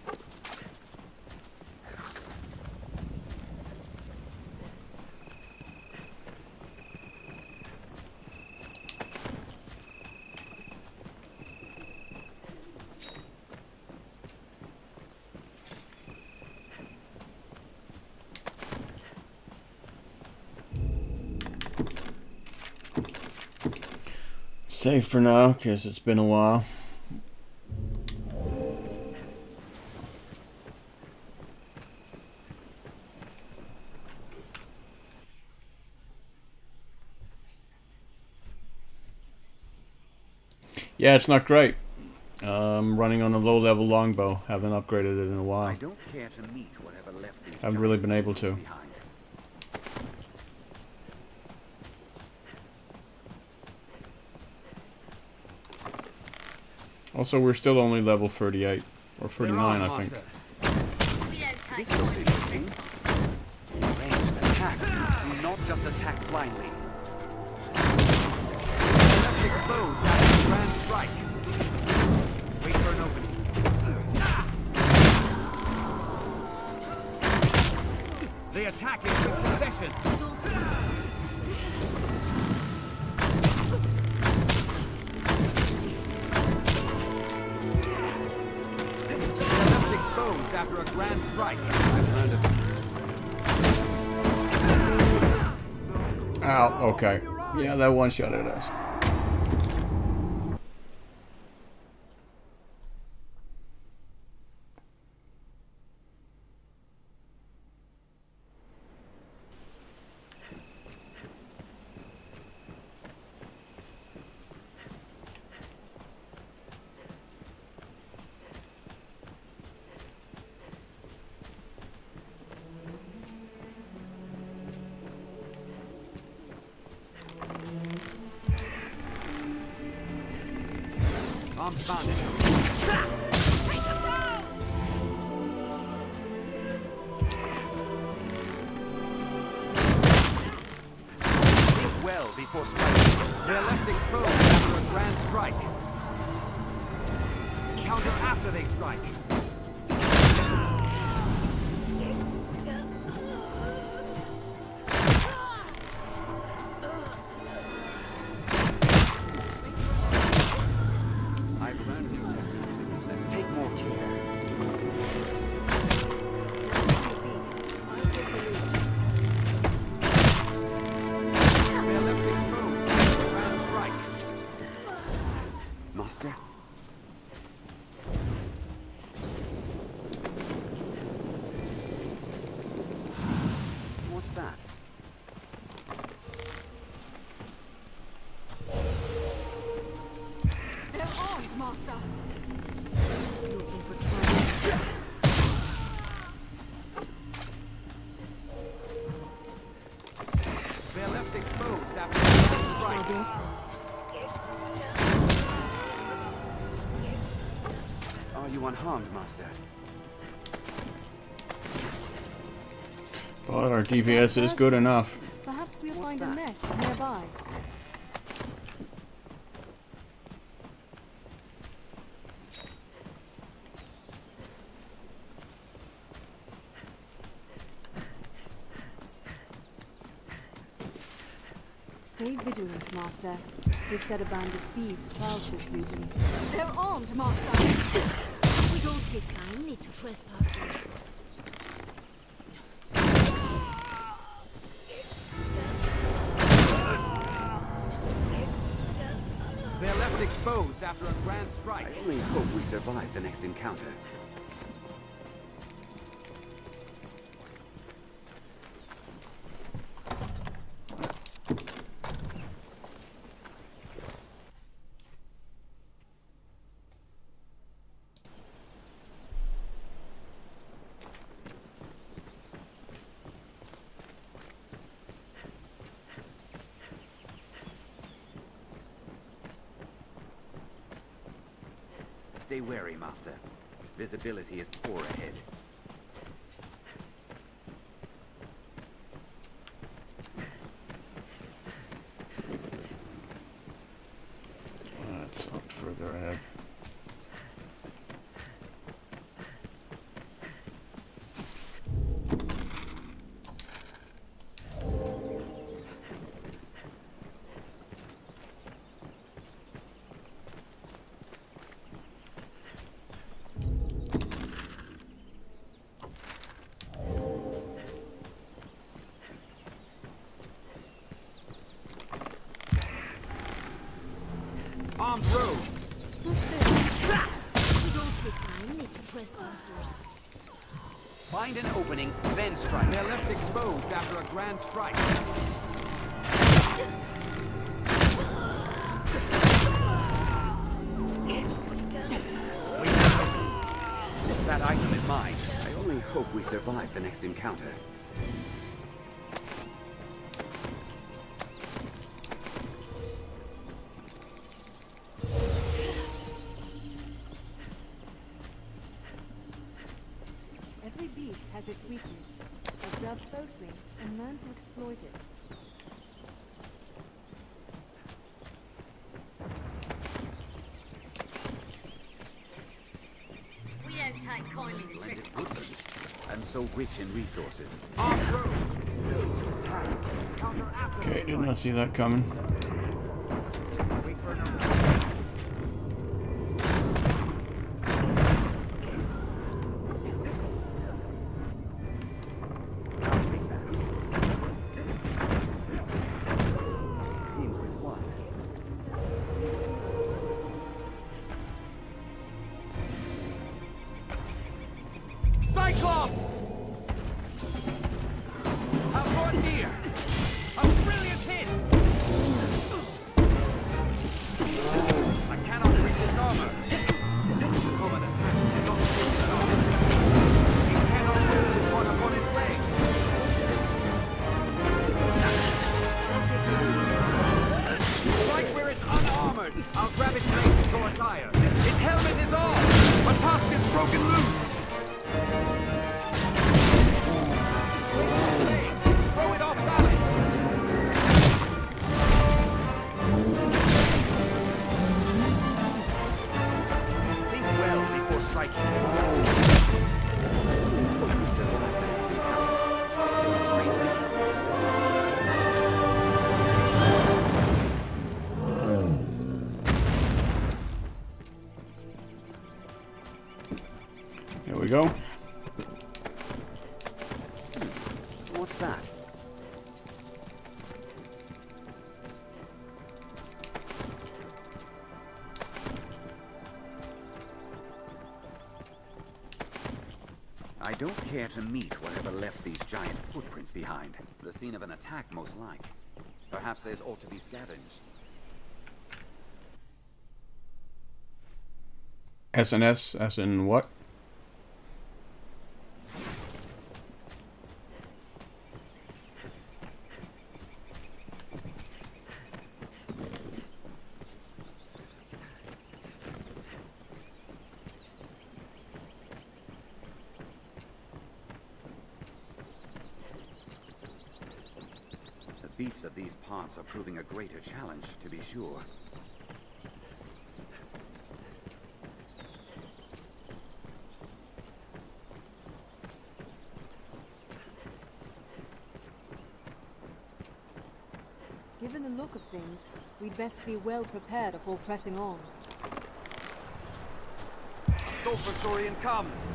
Safe for now, because it's been a while. Yeah, it's not great. Running on a low-level longbow. Haven't upgraded it in a while. I don't care to meet whatever left these Haven't really been able to. behind. Also, we're still only level 38. Or 39, I think. This looks interesting. Ranged attacks. Do not just attack blindly. Left exposed after the grand strike. Wait for an opening. They attack in quick succession. Left exposed after a grand strike. I've learned of it. Ow, okay. Yeah, that one shot at us. armed bandits. Think well before striking. They're left exposed after a grand strike. Counter after they strike. I've learned new techniques against them. Take more care. Beasts, I'll take the lead. They're left exposed after a grand strike. Master? What's that? They're armed, Master. Looking for trouble. They're left exposed after a grand strike. Are you unharmed, Master? But our DPS is good enough. Perhaps we'll find a nest nearby. Stay vigilant, Master. This said a band of thieves prowls this region. They're armed, Master! We don't take kindly to trespassers. They're left exposed after a grand strike. I only hope we survive the next encounter. Stay wary, Master. Visibility is poor ahead. That's up further ahead. Armed rogues. What's this? We don't take kindly to trespassers. Find an opening, then strike. They're left exposed after a grand strike. That item is mine. I only hope we survive the next encounter. Every beast has its weakness. Observe closely and learn to exploit it. We don't take kindly to Splendid trespassers. woodlands, and so rich in resources. Armed rogues. Okay, did not see that coming. Cyclops! Have fun here! A brilliant hit! strike you. We survived the next encounter. Here we go. What's that? I don't care to meet whatever left these giant footprints behind. The scene of an attack, most like. Perhaps there's ought to be scavenged. SNS, as in what? The beasts of these parts are proving a greater challenge, to be sure. Given the look of things, we'd best be well prepared before pressing on. Sulfur Saurian comes!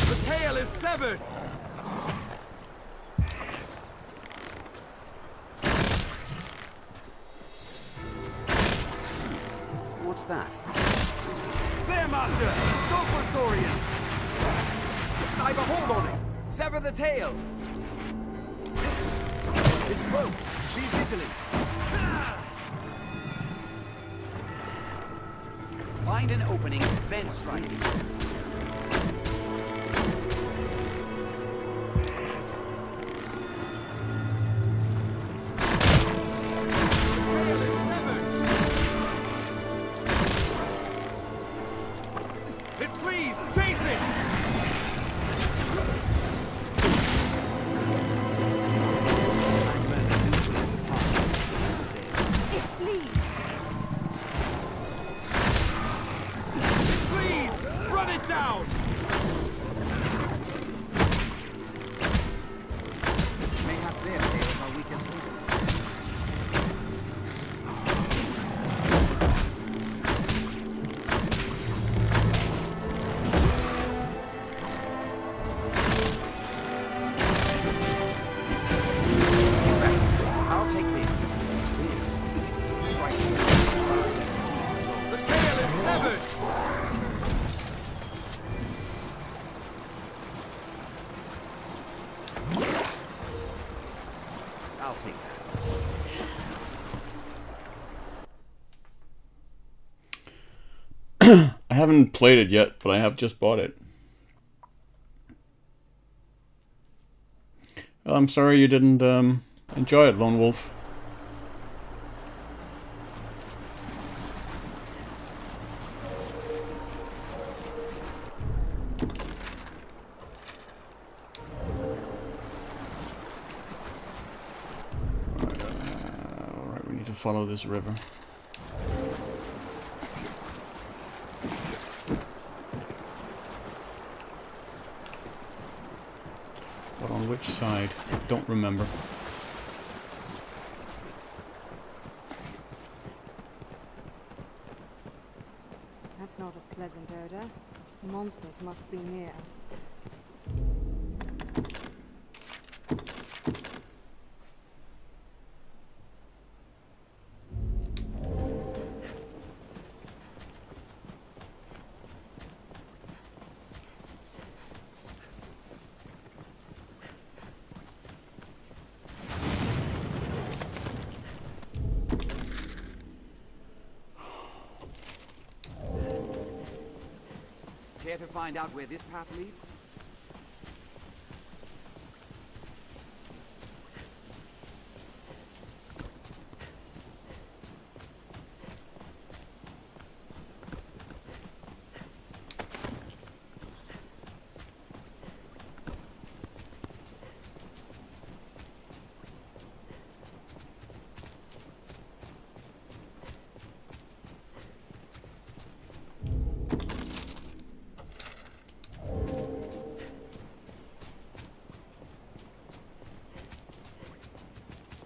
The tail is severed! What's that? There, Master! Sulfur Saurians! I've a hold on it! Sever the tail! His cloak! Be vigilant! Find an opening, then strike. It flees! Chase it! Run it down! Mayhap their tails are weakest link. I'll take this. What's this? Strike. The tail is severed! I'll take that. I haven't played it yet, but I have just bought it. Well, I'm sorry you didn't enjoy it, Lone Wolf. Alright, we need to follow this river. But on which side? Don't remember. That's not a pleasant odor. Monsters must be near. Care to find out where this path leads?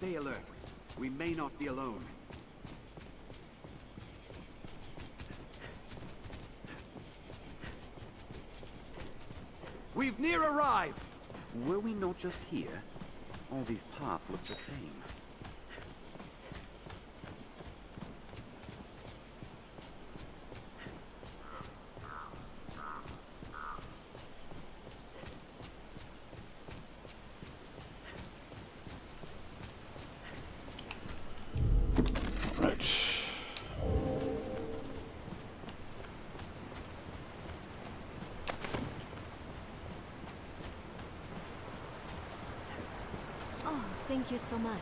Stay alert. We may not be alone. We've near arrived! Were we not just here? All these paths look the same. Thank you so much.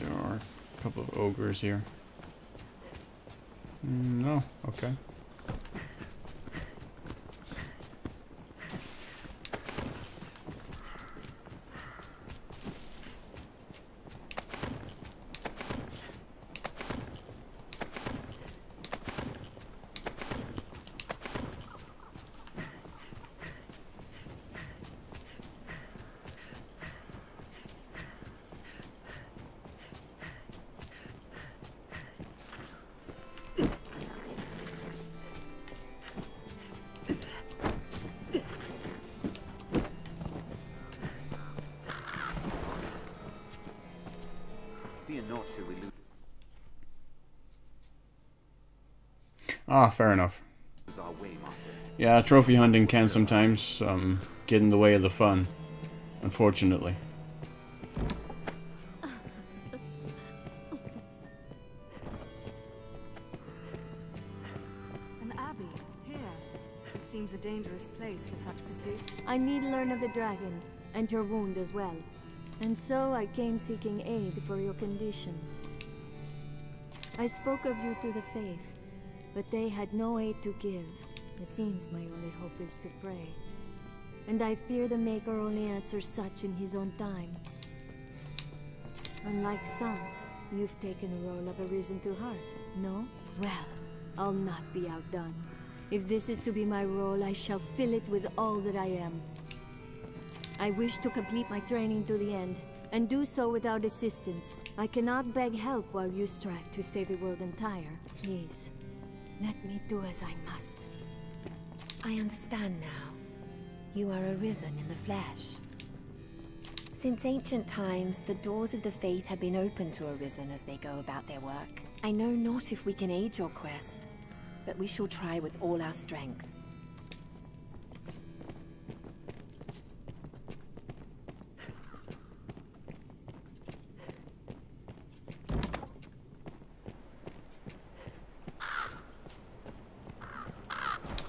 There are a couple of ogres here. No, okay. Ah, fair enough. Yeah, trophy hunting can sometimes get in the way of the fun, unfortunately. An abbey, here. It seems a dangerous place for such pursuits. I need to learn of the dragon, and your wound as well. And so I came seeking aid for your condition. I spoke of you to the faith, but they had no aid to give. It seems my only hope is to pray. And I fear the Maker only answers such in his own time. Unlike some, you've taken the role of Arisen to heart, no? Well, I'll not be outdone. If this is to be my role, I shall fill it with all that I am. I wish to complete my training to the end, and do so without assistance. I cannot beg help while you strive to save the world entire. Please, let me do as I must. I understand now. You are Arisen in the flesh. Since ancient times, the doors of the faith have been open to Arisen as they go about their work. I know not if we can aid your quest, but we shall try with all our strength.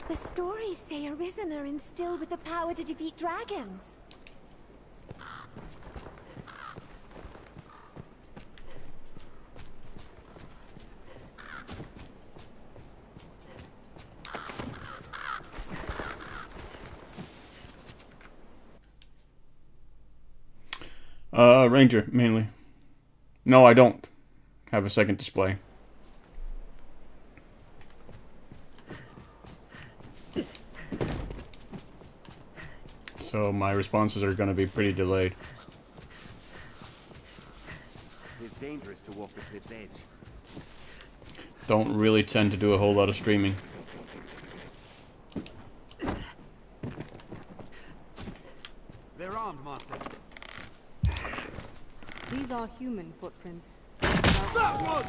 The stories say Arisen are instilled with the power to defeat dragons. Ranger, mainly. No, I don't have a second display. So my responses are going to be pretty delayed. It's dangerous to walk the cliff's edge. Don't really tend to do a whole lot of streaming. They're armed, Master. These are human footprints. That one!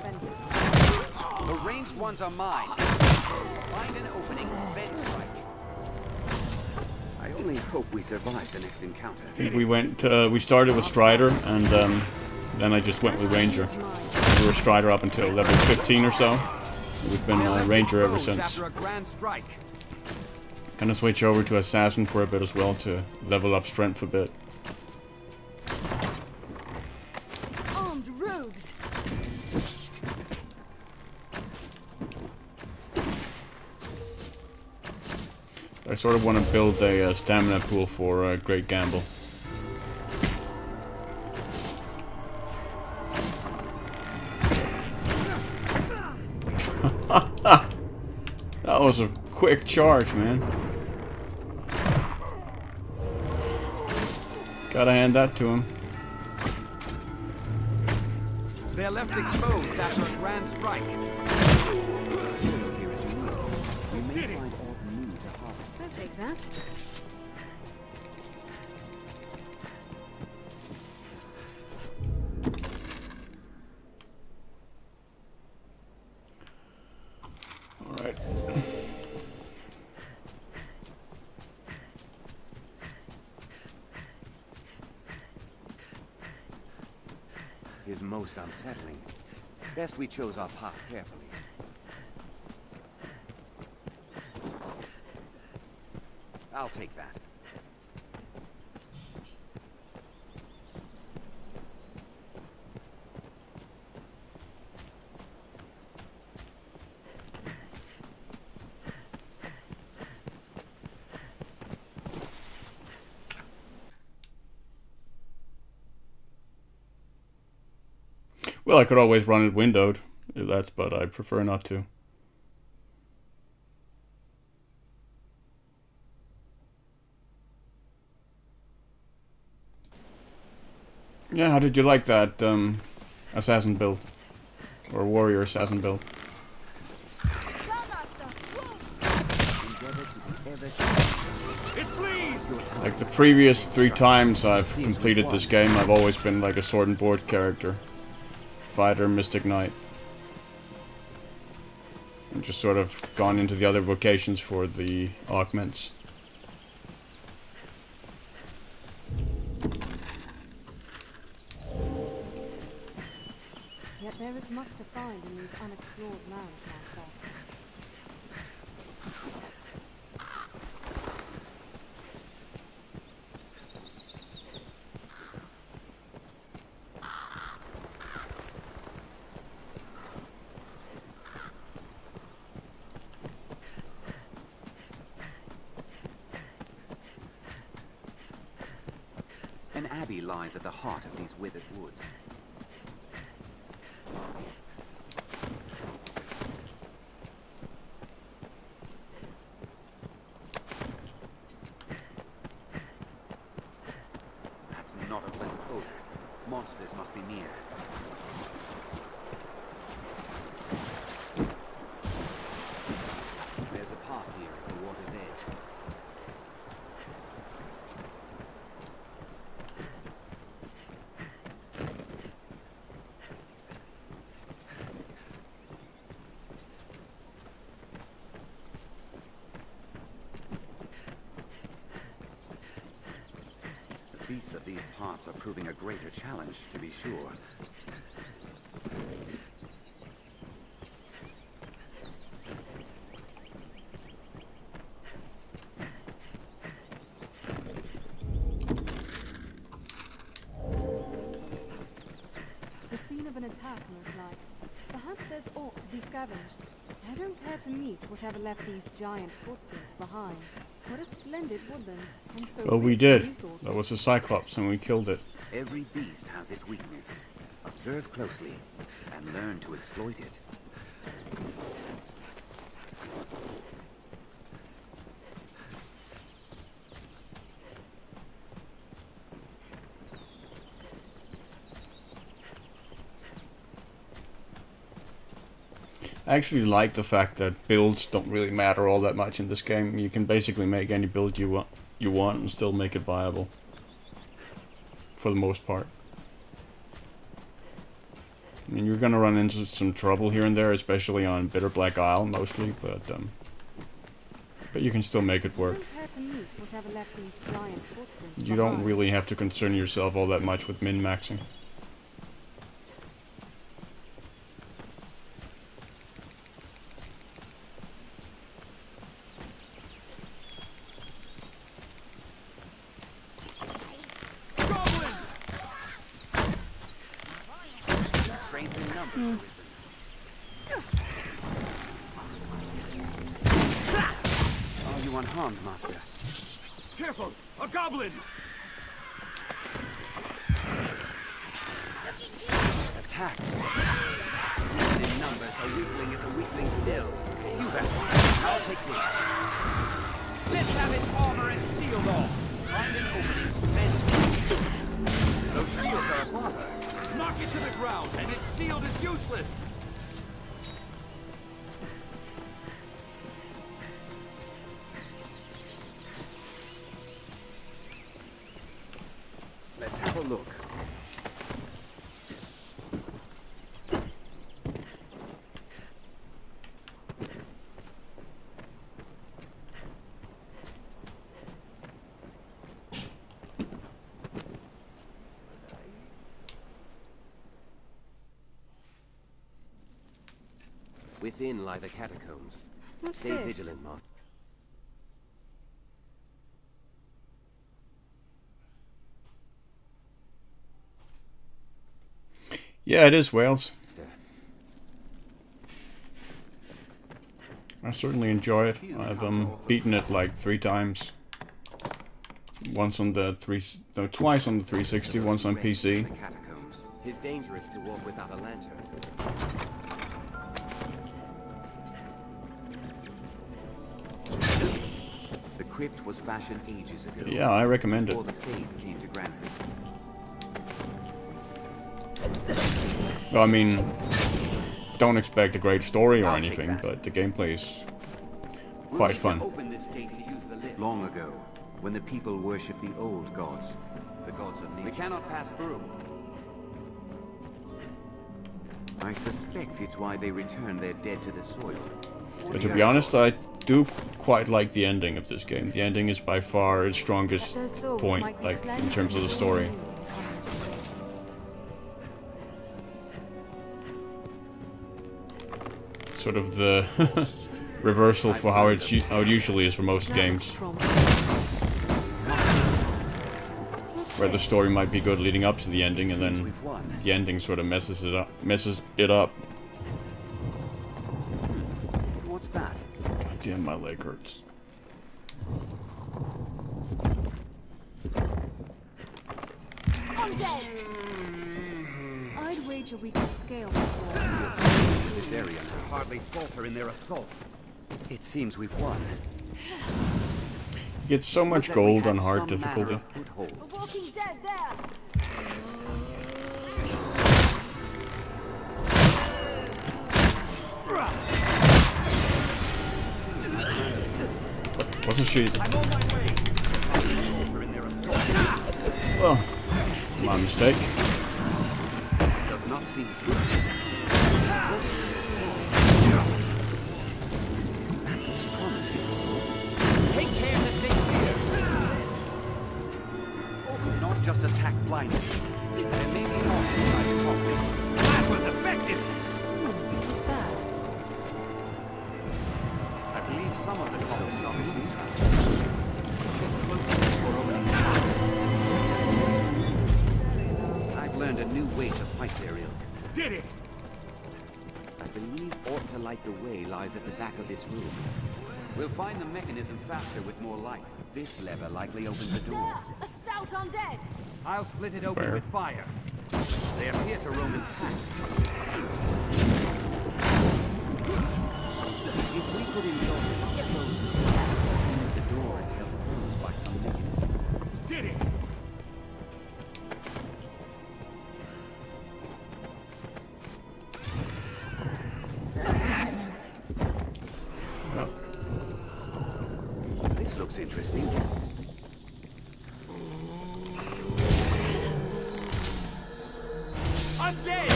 The ranged ones are mine. Find an opening, then strike. I only hope we survive the next encounter. I think we went, we started with Strider, and then I just went with Ranger. We were Strider up until level 15 or so. We've been Ranger ever since. After a grand strike. Gonna switch over to Assassin for a bit as well to level up strength a bit. Armed rogues. I sort of want to build a stamina pool for Great Gamble. That was a quick charge, man. Gotta hand that to him. They're left exposed after a grand strike. The soil here is unique. You may find odd mood to harvest. I'll take that. Alright. Is most unsettling. Best we chose our path carefully. I'll take that. Well, I could always run it windowed, but I prefer not to. Yeah, how did you like that assassin build? Or warrior assassin build? Like the previous 3 times I've completed this game, I've always been like a sword and board character. Fighter, Mystic Knight. And just sort of gone into the other vocations for the augments. Yet there is much to find in these unexplored lands, Master. An abbey lies at the heart of these withered woods. That's not a pleasant odor. Monsters must be near. There's a path here at the water's edge. The beasts of these parts are proving a greater challenge, to be sure. The scene of an attack, most like. Perhaps there's aught to be scavenged. I don't care to meet whatever left these giant footprints behind. What a splendid woodland, and so Well, we rich in did. resources. That was a Cyclops, and we killed it. Every beast has its weakness. Observe closely and learn to exploit it. I actually like the fact that builds don't really matter all that much in this game. You can basically make any build you want and still make it viable. For the most part. I mean, you're gonna run into some trouble here and there, especially on Bitter Black Isle mostly, but you can still make it work. You don't really have to concern yourself all that much with min-maxing. Are you unharmed, Master? Careful! A goblin! Attacks. In numbers, a weakling is a weakling still. You bet. I'll take this. Let's have its armor and shield off. Find an opening. Those shields are a bother. Knock it to the ground, and its shield is useless. Let's have a look. Within lie the catacombs. What's Stay this? vigilant, Mark. Yeah, it is Wales. I certainly enjoy it. I've beaten it like 3 times. Once on the twice on the 360, once on PC. It's dangerous to walk without a lantern. The crypt was fashioned ages ago. Yeah, I recommend it. Before the faith came to Grancis. Well, I mean, don't expect a great story or anything, but the gameplay is quite fun. Open this gate to use the lift. Long ago, when the people worshipped the old gods, the gods of nature. We cannot pass through. I suspect it's why they return their dead to the soil. But to be honest, I do quite like the ending of this game. The ending is by far its strongest point, like, in terms of the story. Sort of the reversal for how it usually is for most games. Where the story might be good leading up to the ending, and then the ending sort of messes it up. What's that? God damn, my leg hurts. I'm dead. I'd wager we can scale before. This area will hardly falter in their assault. It seems we've won. You get so much gold on hard difficulty. A walking dead there. Wasn't she? Well, my mistake. Does not seem that looks promising. Take care to stay clear. Also, not just attack blindly. There may be more inside the coffins. That was effective. What's that? I believe some of the coffins are missing traps. Check closely before opening the coffins. I've learned a new way to fight their ilk. Did it! I believe ought to light the way lies at the back of this room. We'll find the mechanism faster with more light. This lever likely opens the door. A stout undead. I'll split it open with fire. They appear to roam in packs. If we could indulge the close, the door is held closed by some mechanism. Did it! This looks interesting. I'm dead!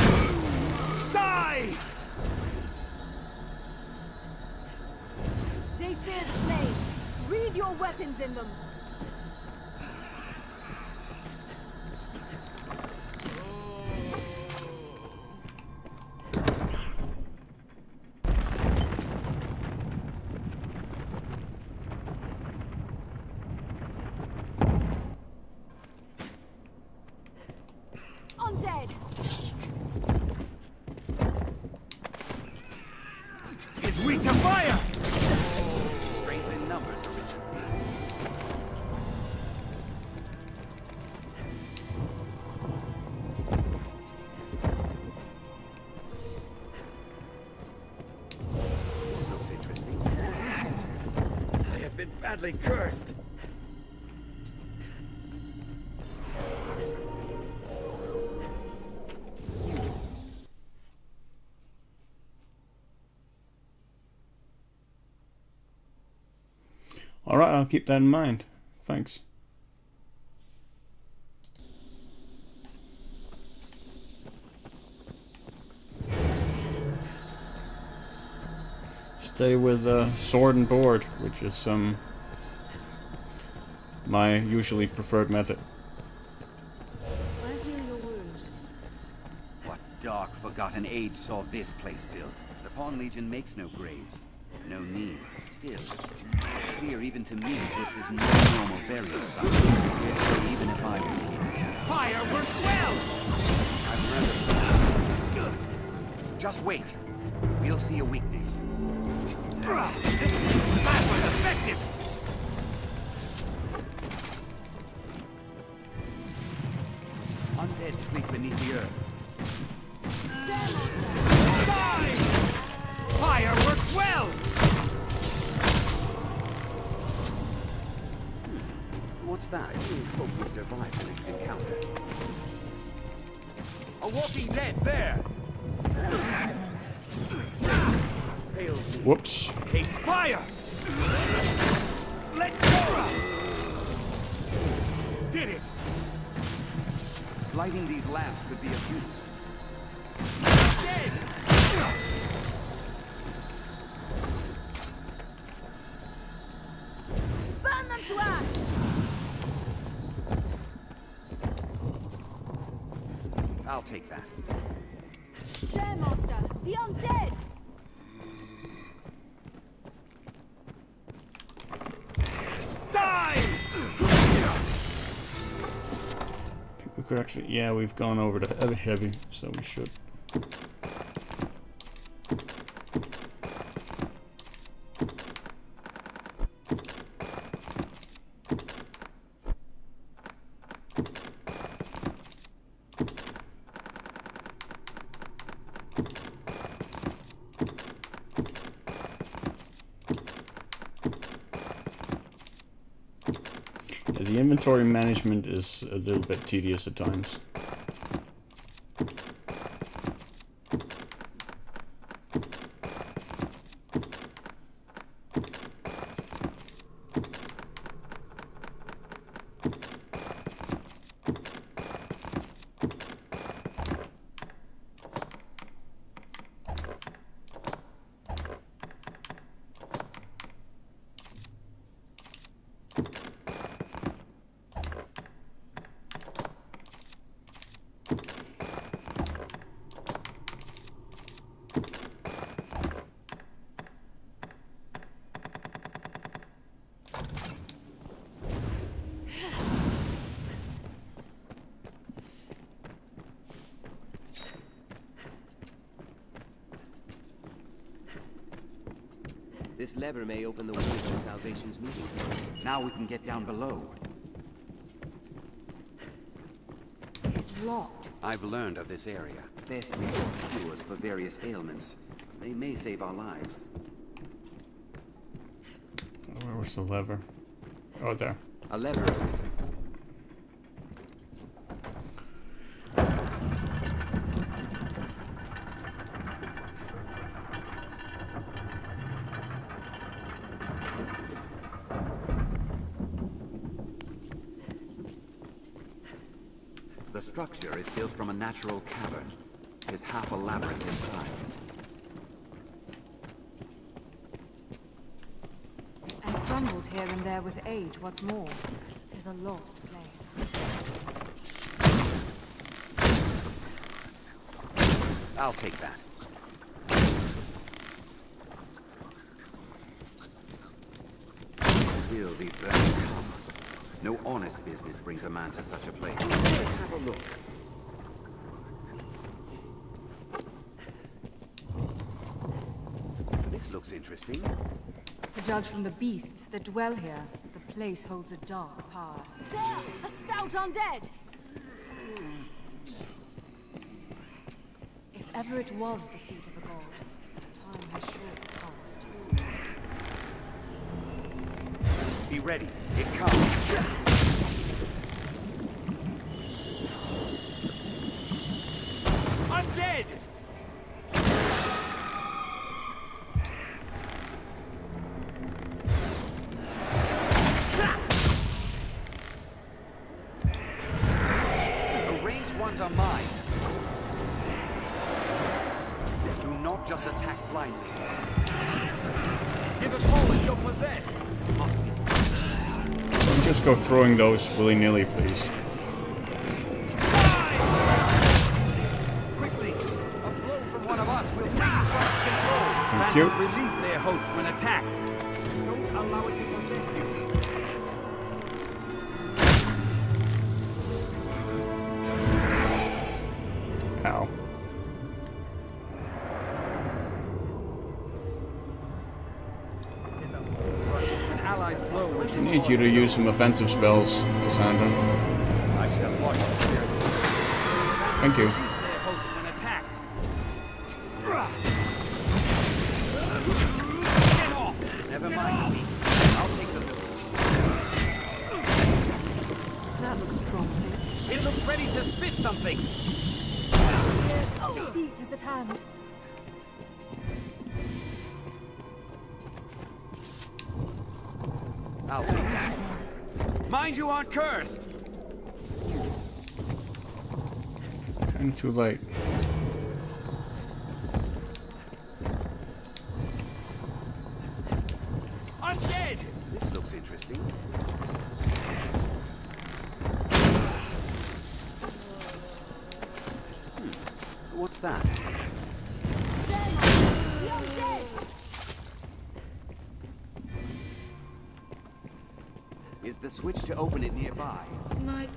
Die! They fear the flames. Breathe your weapons in them. I'm dead. Doubly cursed. Alright, I'll keep that in mind. Thanks. Stay with sword and board, which is my usually preferred method. I heal your wounds. What dark, forgotten age saw this place built? The Pawn Legion makes no graves. No need. Still, it's clear even to me this is no normal burial site. Even if I were here. Fireworks wells! I'd rather... Just wait. We'll see a weakness. That was effective! Undead sleep beneath the earth. Die! Fireworks wells! What's that? Hope we survive the next encounter. A walking dead there! Whoops. Hates fire! Let go! Did it! Lighting these lamps could be of use. Dead! Burn them to ash! I'll take that. There, Master! The undead! Die! We could actually, yeah, we've gone over to heavy, so we should. The inventory management is a little bit tedious at times. This lever may open the way to Salvation's meeting place. Now we can get down below. It's locked. I've learned of this area. Best we get cures for various ailments. They may save our lives. Where was the lever? Oh, there. A lever, Arisen. The structure is built from a natural cavern. There's half a labyrinth inside. And crumbled here and there with age, what's more. It is a lost place. I'll take that. Still, these birds come. No honest business brings a man to such a place. Let's have a look. This looks interesting. To judge from the beasts that dwell here, the place holds a dark power. There! A stout undead! If ever it was the seat of a god, the time has surely passed. Be ready. It comes. Undead! The ranged ones are mine. Do not just attack blindly. Give a call if you're possessed. Must be something. Don't just go throwing those willy-nilly, please. Quickly! A blow from one of us will free you from its control. Thank you. Phantoms release their hosts when attacked. Don't allow it to possess you. Ow. An ally's blow will I need you to use some offensive spells, Cassandra. I shall watch the spirits. Thank you. Release their hosts when attacked. Get off! Never mind, beast. I'll take the That looks promising. It looks ready to spit something. Defeat is at hand. I'll take that. Mind you aren't cursed. Kinda too late. Undead! This looks interesting. What's that? Is the switch to open it nearby? My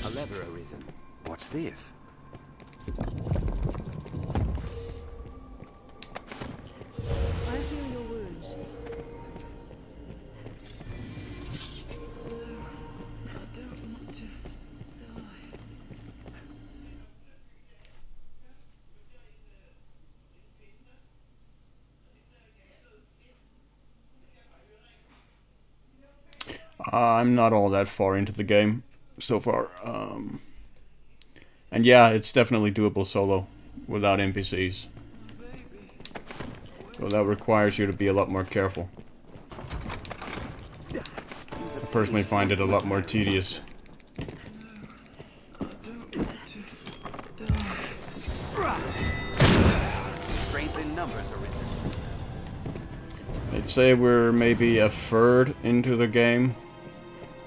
A lever arisen. What's this? I'll heal your wounds. I'm not all that far into the game so far. And yeah, it's definitely doable solo without NPCs. So that requires you to be a lot more careful. I personally find it a lot more tedious. Strength in numbers arisen. I'd say we're maybe a third into the game.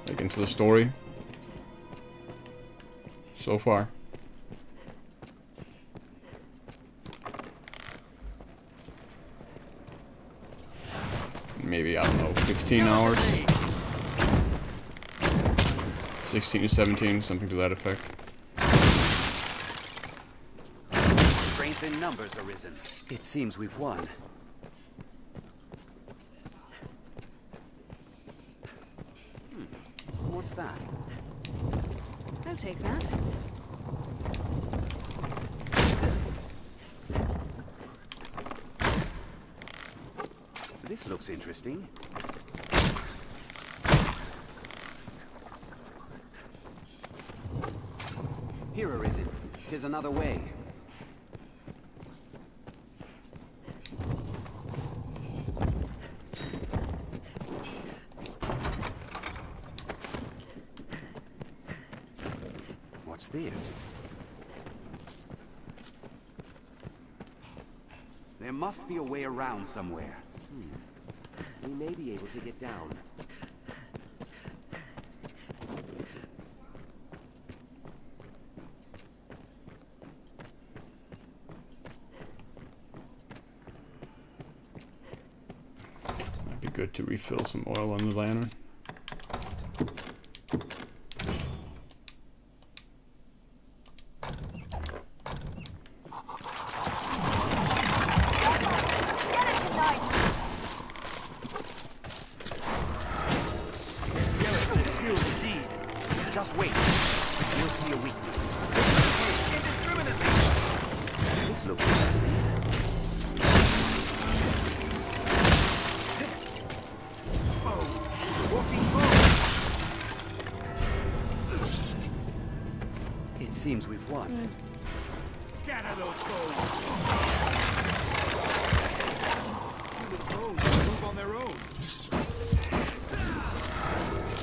Like into the story. So far. Maybe, I don't know, 15 hours? 16 to 17, something to that effect. Strength in numbers arisen. It seems we've won. What's that? I'll take that. This looks interesting. Here, Arisen. 'Tis another way. What's this? There must be a way around somewhere. We may be able to get down. Might be good to refill some oil on the lantern. Just wait. You'll see a weakness. Indiscriminately. This looks interesting. Bones. Walking bones. It seems we've won. Scatter those bones. The bones move on their own.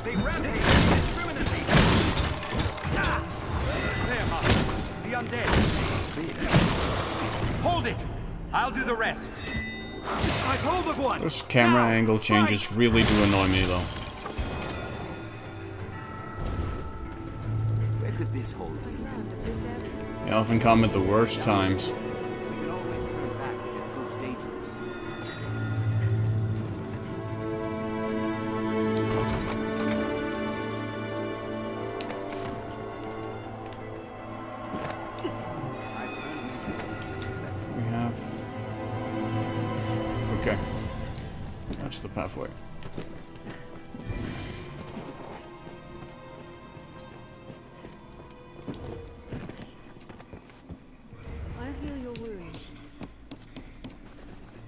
They rampage indiscriminately. There, Master. The undead. Hold it! I'll do the rest. I've hold of one! Those camera angle changes really do annoy me, though. Where could this hole be? They often come at the worst times. We can always turn back if it proves dangerous. We have... Okay. That's the pathway. I'll heal your wounds.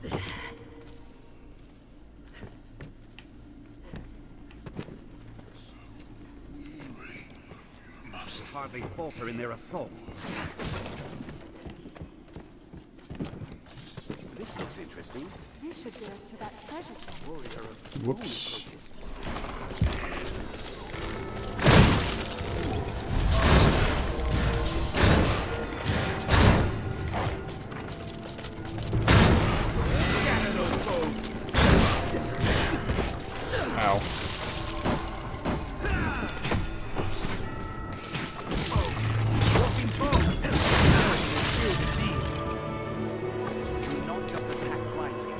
They'll hardly falter in their assault. This looks interesting. This should get us to that treasure chest. Whoops. Ow. Not just attack lightly.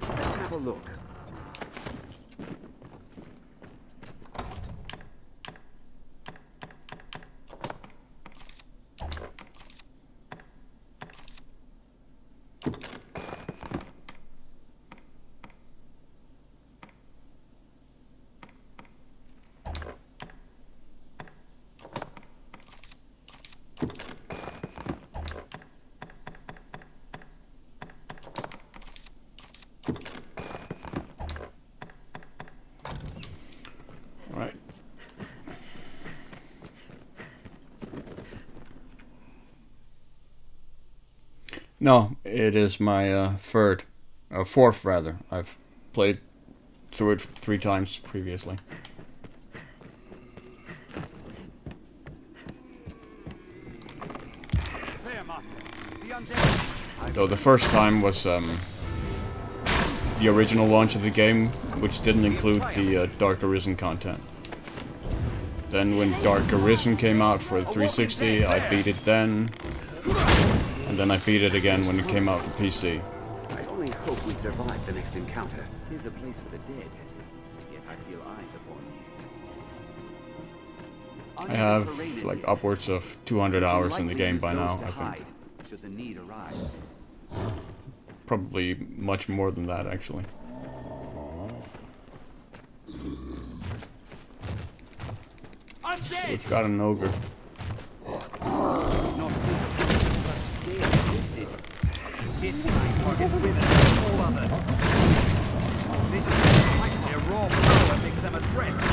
Let's have a look. Right. No, it is my fourth rather. I've played through it 3 times previously. There, Master. The undead. Though the first time was the original launch of the game, which didn't include the Dark Arisen content. Then when Dark Arisen came out for the 360, I beat it then. And then I beat it again when it came out for PC. I only hope we survive the next encounter. Here's a place for the dead. Yet I feel eyes upon me. I have like upwards of 200 hours in the game by now, I think. Should the need arise. Probably much more than that, actually. We've got an ogre. Not such scale existed. Its kind targets women and all others. This is like their raw power makes them a threat. Its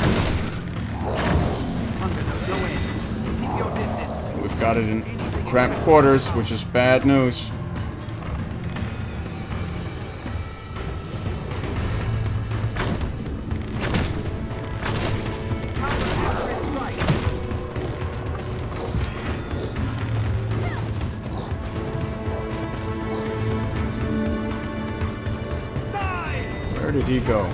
hunger knows no end. Keep your distance. We've got it in cramped quarters, which is bad news. Where did he go?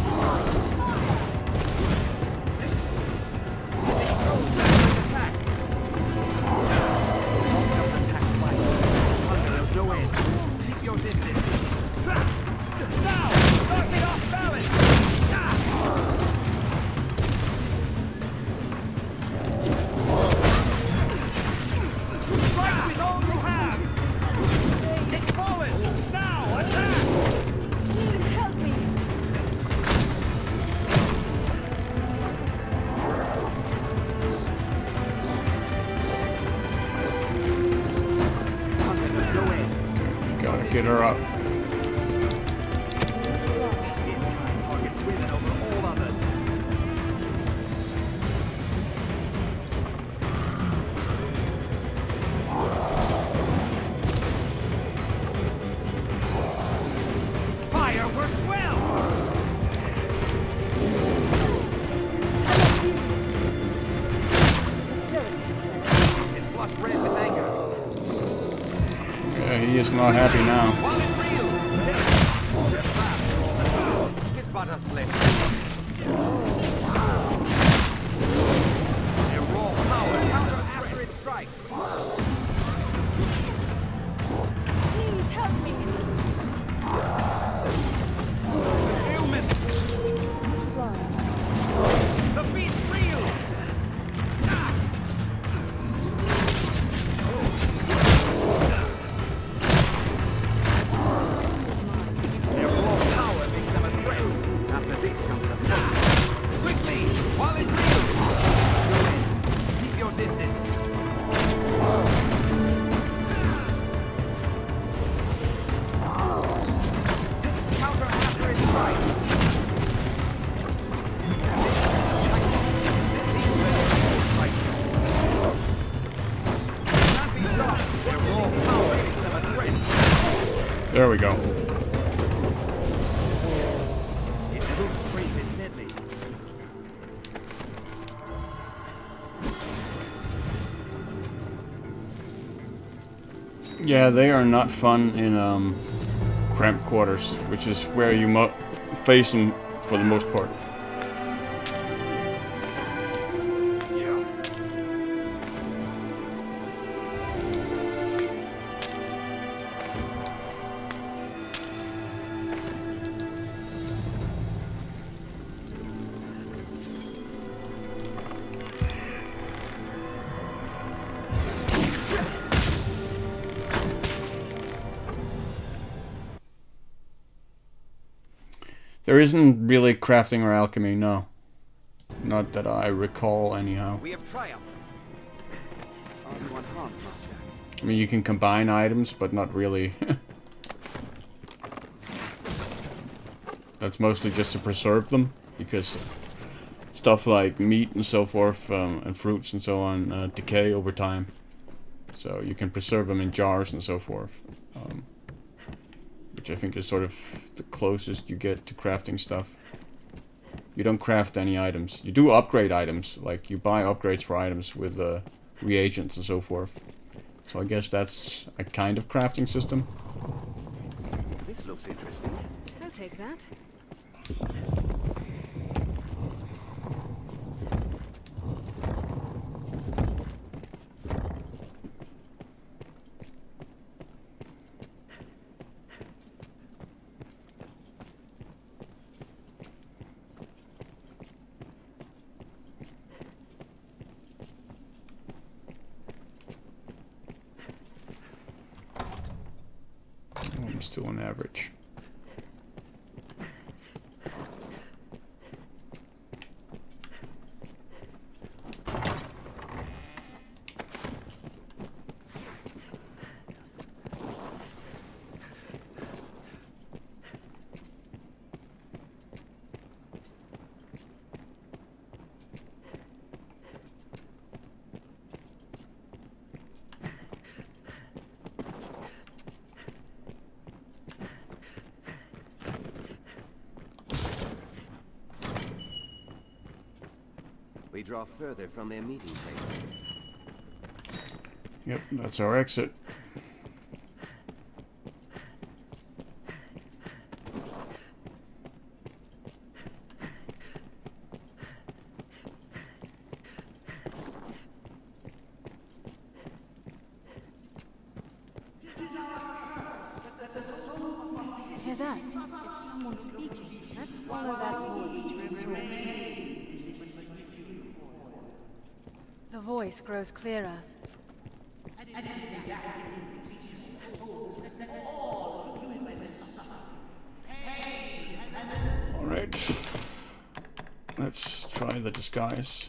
Get her up. Its kind targets women over all others. Fire works well! It's flushed red with anger. Yeah, he is not happy now. It's but a flesh. Their raw power counter after it strikes. Please help me. Ailment. The beast reels. Their raw power makes them a threat. After this comes the fight. Quickly, while it reels. Keep your distance. Counter after it strikes. Can't be stopped. Their raw power makes them a threat. There we go. Its root scrape is deadly. Yeah, they are not fun in cramped quarters, which is where you face them for the most part. There isn't really crafting or alchemy, no. Not that I recall, anyhow. We have triumphed. Are you unharmed, Master? I mean, you can combine items, but not really. That's mostly just to preserve them, because stuff like meat and so forth, and fruits and so on, decay over time. So you can preserve them in jars and so forth. Which I think is sort of the closest you get to crafting stuff. You don't craft any items. You do upgrade items, like you buy upgrades for items with reagents and so forth. So I guess that's a kind of crafting system. This looks interesting. I'll take that. I'm still on average. We draw further from their meeting place. Yep, that's our exit. Hear that? It's someone speaking. Let's follow that voice to its source. The voice grows clearer. Alright. Let's try the disguise.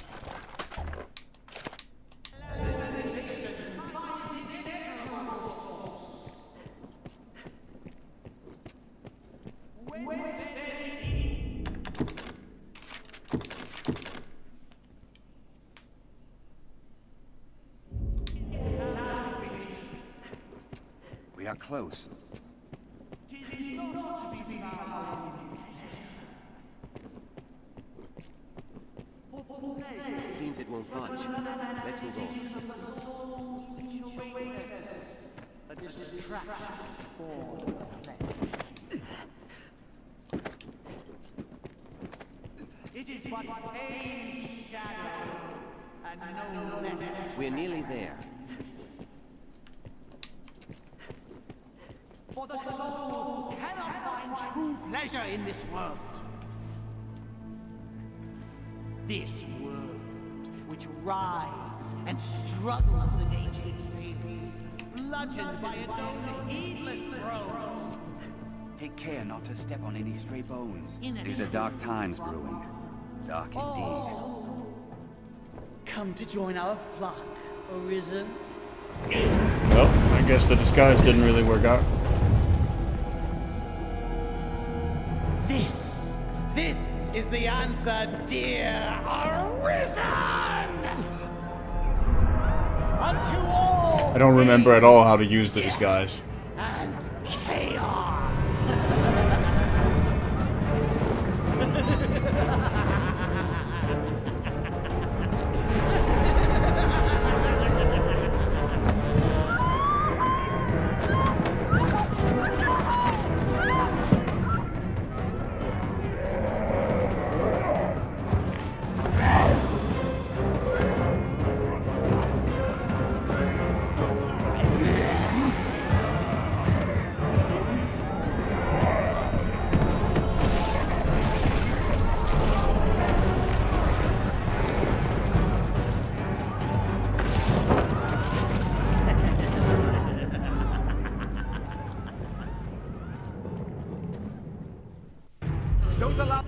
We are close. Seems it won't budge. Let's move on. A distraction for it is but Pain's shadow, and no less. We're nearly there. For the soul cannot find true pleasure in this world. This world, which writhes and struggles against its fates, bludgeoned by its own heedless throes. Take care not to step on any stray bones. These are dark times brewing. Dark indeed. Come to join our flock, Arisen. Well, I guess the disguise didn't really work out. This is the answer, dear Arisen! Unto all I don't remember at all how to use the disguise. and chaos! Don't allow...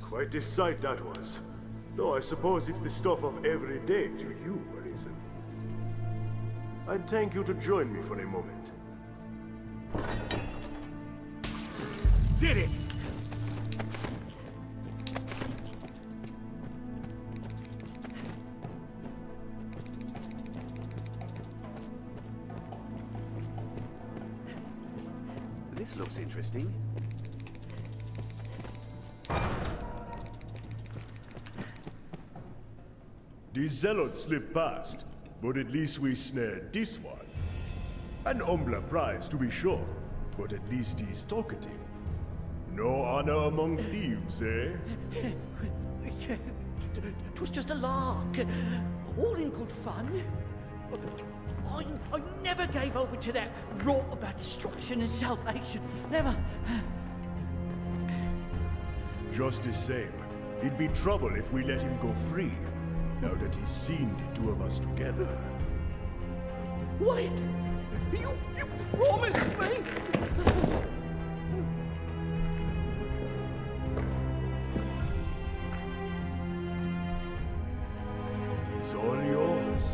Quite a sight that was. Though I suppose it's the stuff of every day to you, Arisen. I'd thank you to join me for a moment. Did it! This looks interesting. The zealots slipped past, but at least we snared this one. An humbler prize, to be sure, but at least he's talkative. No honor among thieves, eh? It was just a lark, all in good fun. I never gave over to that rot about destruction and salvation. Never. Just the same, it'd be trouble if we let him go free, now that he's seen the two of us together. Wait! You promised me! He's all yours.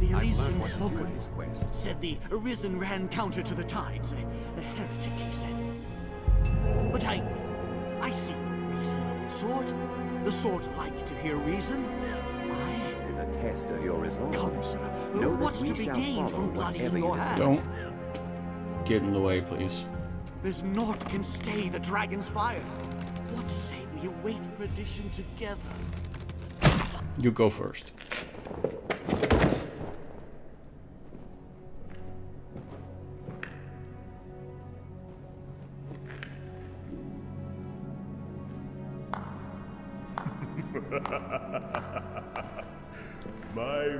The Arisen spoke his quest. Said the Arisen ran counter to the tides. A heretic, he said. But I see no reasonable sort. The sort like to hear reason. is a test of your resolve. Come, sir. Know that What's we to be shall gained follow from bloody whatever in you your decide. hands? Don't get in the way, please. There's naught can stay the dragon's fire. What say we await perdition together? You go first.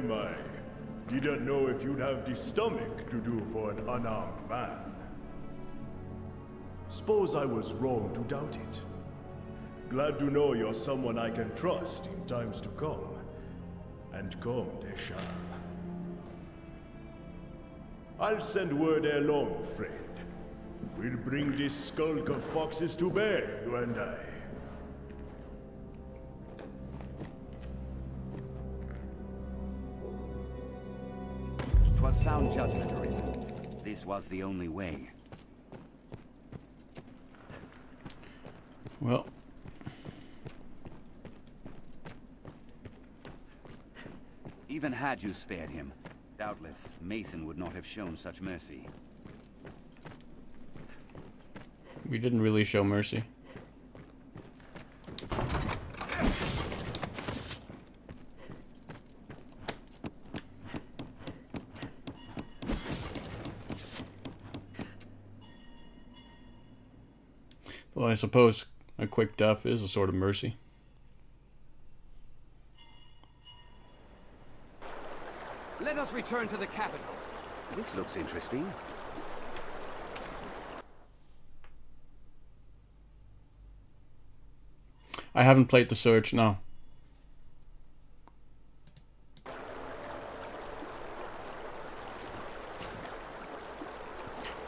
My. Didn't know if you'd have the stomach to do for an unarmed man. Suppose I was wrong to doubt it. Glad to know you're someone I can trust in times to come. And come they shall. I'll send word ere long, friend. We'll bring this skulk of foxes to bear, you and I. 'Twas sound judgment, Arisen. This was the only way. Well. Even had you spared him, doubtless Mason would not have shown such mercy. We didn't really show mercy. Well, I suppose a quick death is a sort of mercy. Let us return to the capital. This looks interesting. I haven't played the Surge now.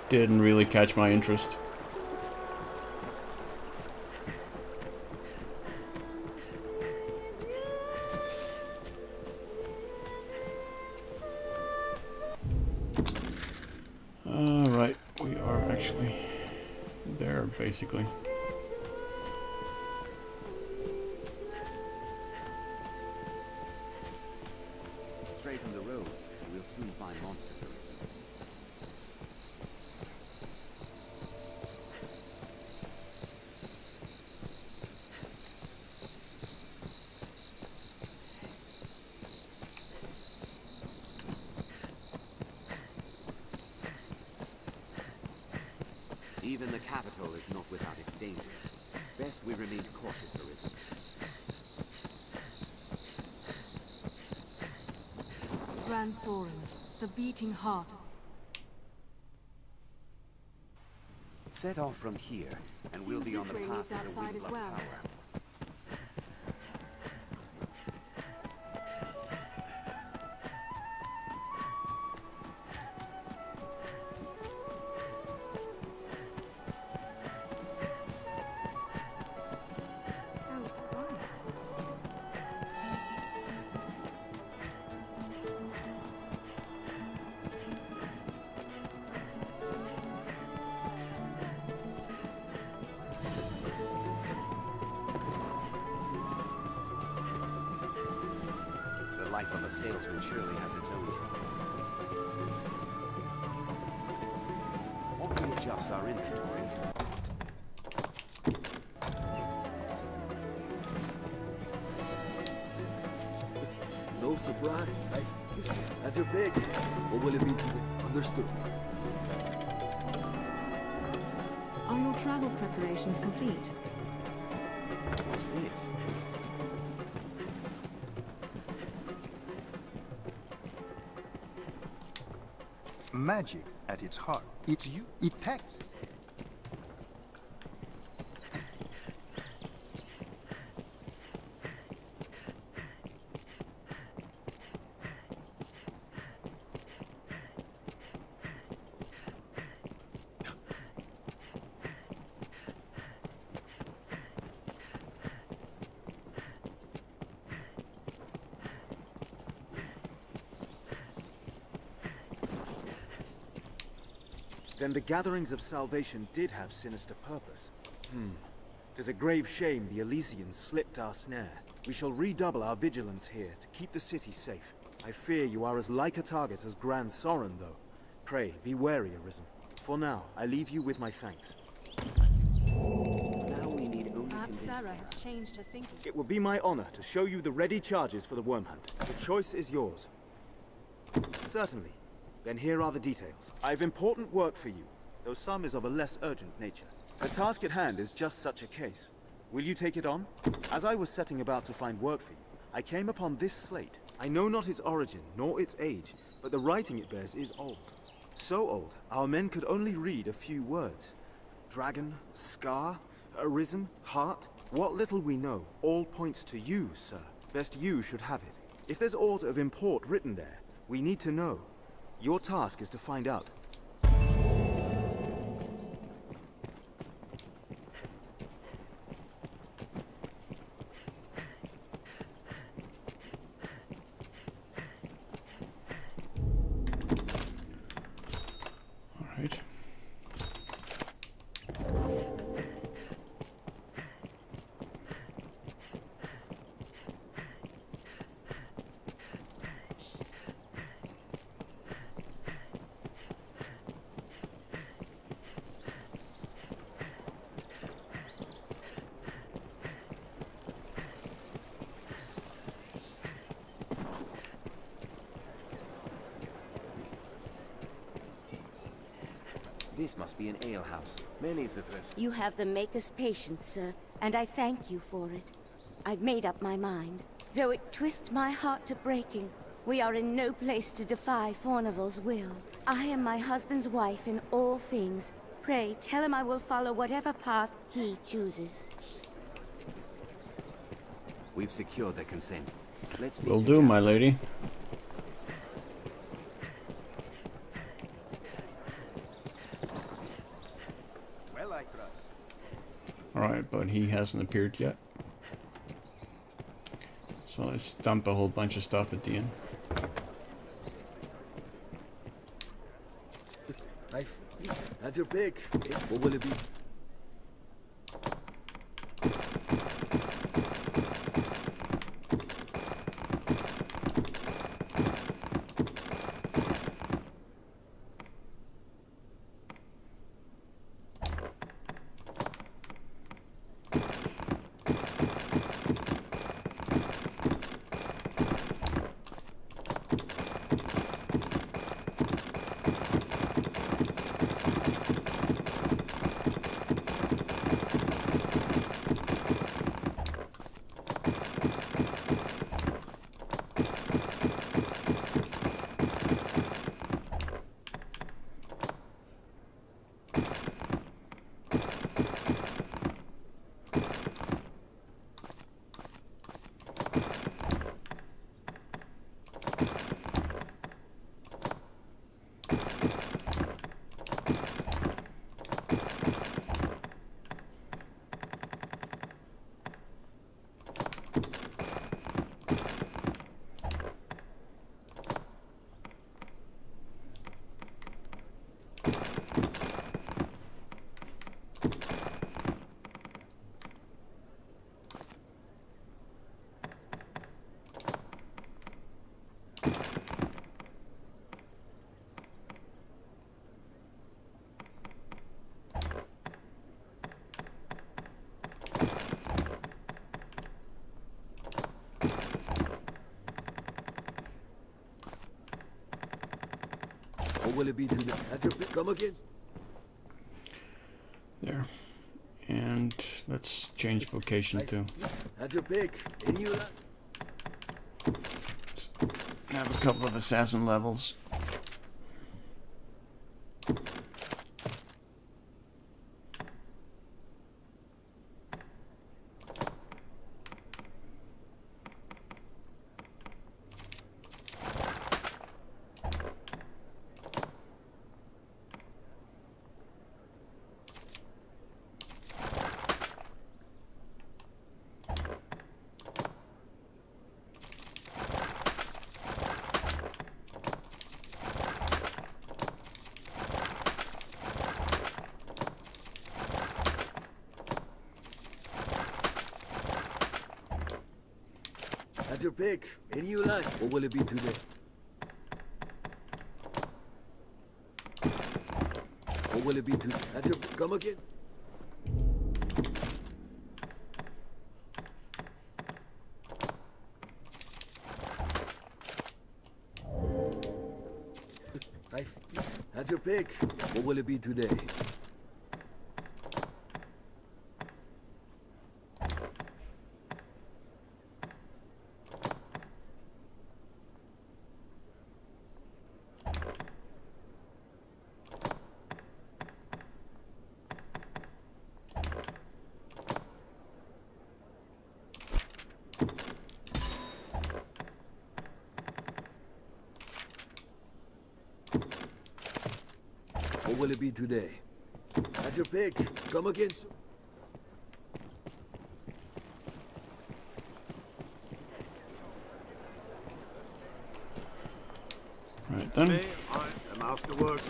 Didn't really catch my interest. Right, we are actually there, basically. Stray from the roads, we'll soon find monsters, Arisen. Even the capital is not without its dangers. Best we remain cautious, Arisen. Grand Soren, the beating heart. Set off from here, and we'll be on the path to the outside as Windlock well. Tower. The life of a salesman surely has its own troubles. Won't we adjust our inventory? No surprise. Have your pick. Or will it be understood? Are your travel preparations complete? What's this? Magic at its heart. It's you. It tech. Then the gatherings of salvation did have sinister purpose. 'Tis a grave shame the Elysians slipped our snare. We shall redouble our vigilance here to keep the city safe. I fear you are as like a target as Grand Soren, though. Pray, be wary, Arisen. For now, I leave you with my thanks. Now we need only Perhaps Sarah has changed her thinking. It will be my honor to show you the ready charges for the worm hunt. The choice is yours. Certainly. Then here are the details. I have important work for you, though some is of a less urgent nature. The task at hand is just such a case. Will you take it on? As I was setting about to find work for you, I came upon this slate. I know not its origin, nor its age, but the writing it bears is old. So old, our men could only read a few words. Dragon, scar, arisen, heart. What little we know, all points to you, sir. Best you should have it. If there's aught of import written there, we need to know. Your task is to find out. Alright. This must be an alehouse. Many's the person. You have the Maker's patience, sir, and I thank you for it. I've made up my mind. Though it twist my heart to breaking, we are in no place to defy Fornival's will. I am my husband's wife in all things. Pray, tell him I will follow whatever path he chooses. We've secured their consent. Let's Will do, my lady. Well, I trust. Alright, but he hasn't appeared yet. So let's dump a whole bunch of stuff at the end. Have your pick. What will it be? Or will it be to the... Have your pick. Come again? There. And let's change vocation too. Have your pick. Any you like? Have a couple of assassin levels. pick. Any you like. What will it be today? What will it be today? Have you come again? Have your pick. What will it be today? What will it be today? Have your pick. Come again. Right then. The master works.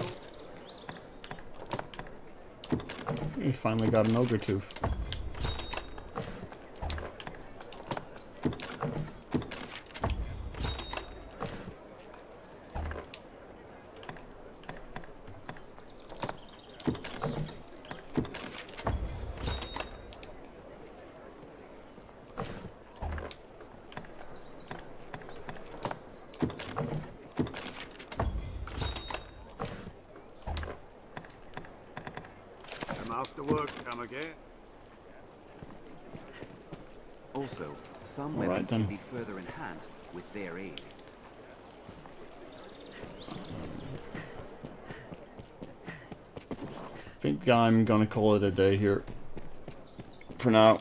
We finally got an ogre tooth. Masterwork, come again. Also, some All right, weapons then. can be further enhanced with their aid. I think I'm gonna call it a day here for now.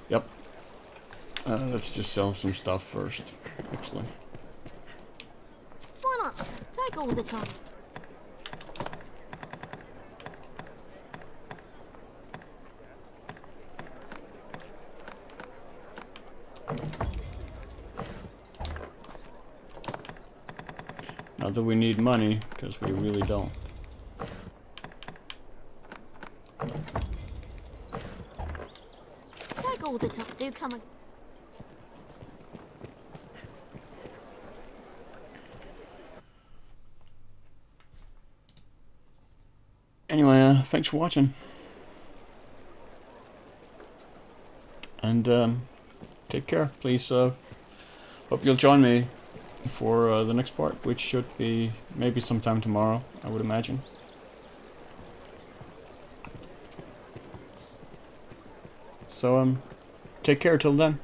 Yep. Let's just sell some stuff first, actually. Why not take all the time? Not that we need money, because we really don't. Take all the time. Do come and... Anyway, thanks for watching. And take care. Please hope you'll join me for the next part, which should be maybe sometime tomorrow, I would imagine. So take care till then.